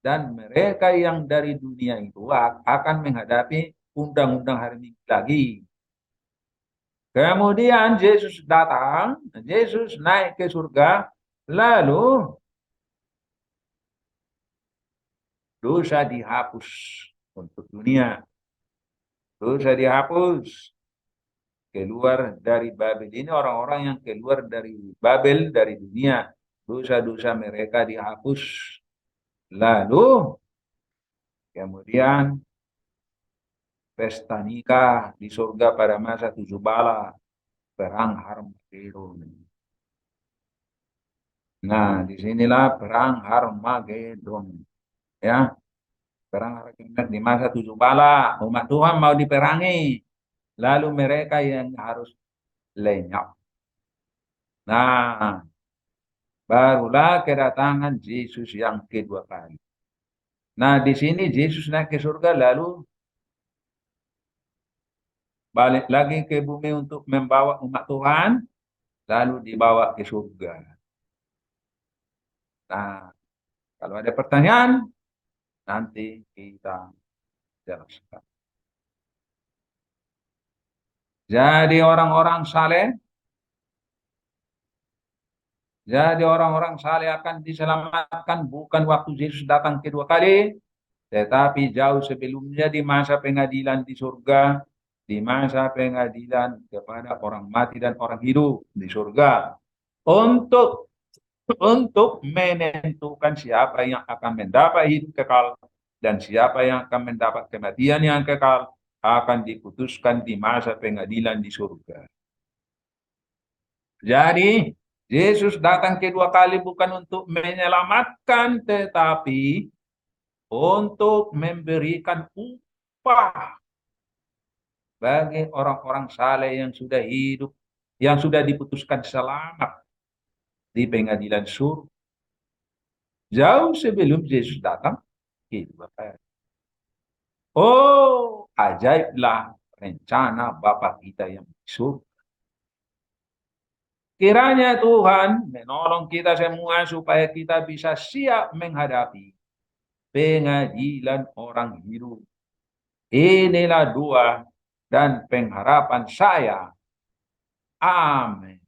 Dan mereka yang dari dunia itu akan menghadapi undang-undang hari Minggu lagi. Kemudian Yesus datang, Yesus naik ke surga, lalu dosa dihapus untuk dunia. Dosa dihapus, keluar dari Babel. Ini orang-orang yang keluar dari Babel, dari dunia. Dosa-dosa mereka dihapus. Lalu kemudian pesta nikah di surga pada masa 7 bala, perang Harmagedon. Nah, disinilah perang Harmagedon. Ya, perang Harmagedon di masa 7 bala, umat Tuhan mau diperangi. Lalu mereka yang harus lenyap. Nah, barulah kedatangan Yesus yang kedua kali. Nah, di sini Yesus naik ke surga lalu balik lagi ke bumi untuk membawa umat Tuhan, lalu dibawa ke surga. Nah, kalau ada pertanyaan, nanti kita jelaskan. Jadi orang-orang saleh akan diselamatkan bukan waktu Yesus datang kedua kali, tetapi jauh sebelumnya di masa pengadilan di surga, di masa pengadilan kepada orang mati dan orang hidup di surga, untuk menentukan siapa yang akan mendapat hidup kekal dan siapa yang akan mendapat kematian yang kekal, akan diputuskan di masa pengadilan di surga. Jadi Yesus datang kedua kali bukan untuk menyelamatkan, tetapi untuk memberikan upah bagi orang-orang saleh yang sudah hidup, yang sudah diputuskan selamat di pengadilan surga jauh sebelum Yesus datang kedua kali. Oh, ajaiblah rencana Bapa kita yang di surga. Kiranya Tuhan menolong kita semua supaya kita bisa siap menghadapi pengadilan orang hidup. Inilah doa dan pengharapan saya. Amin.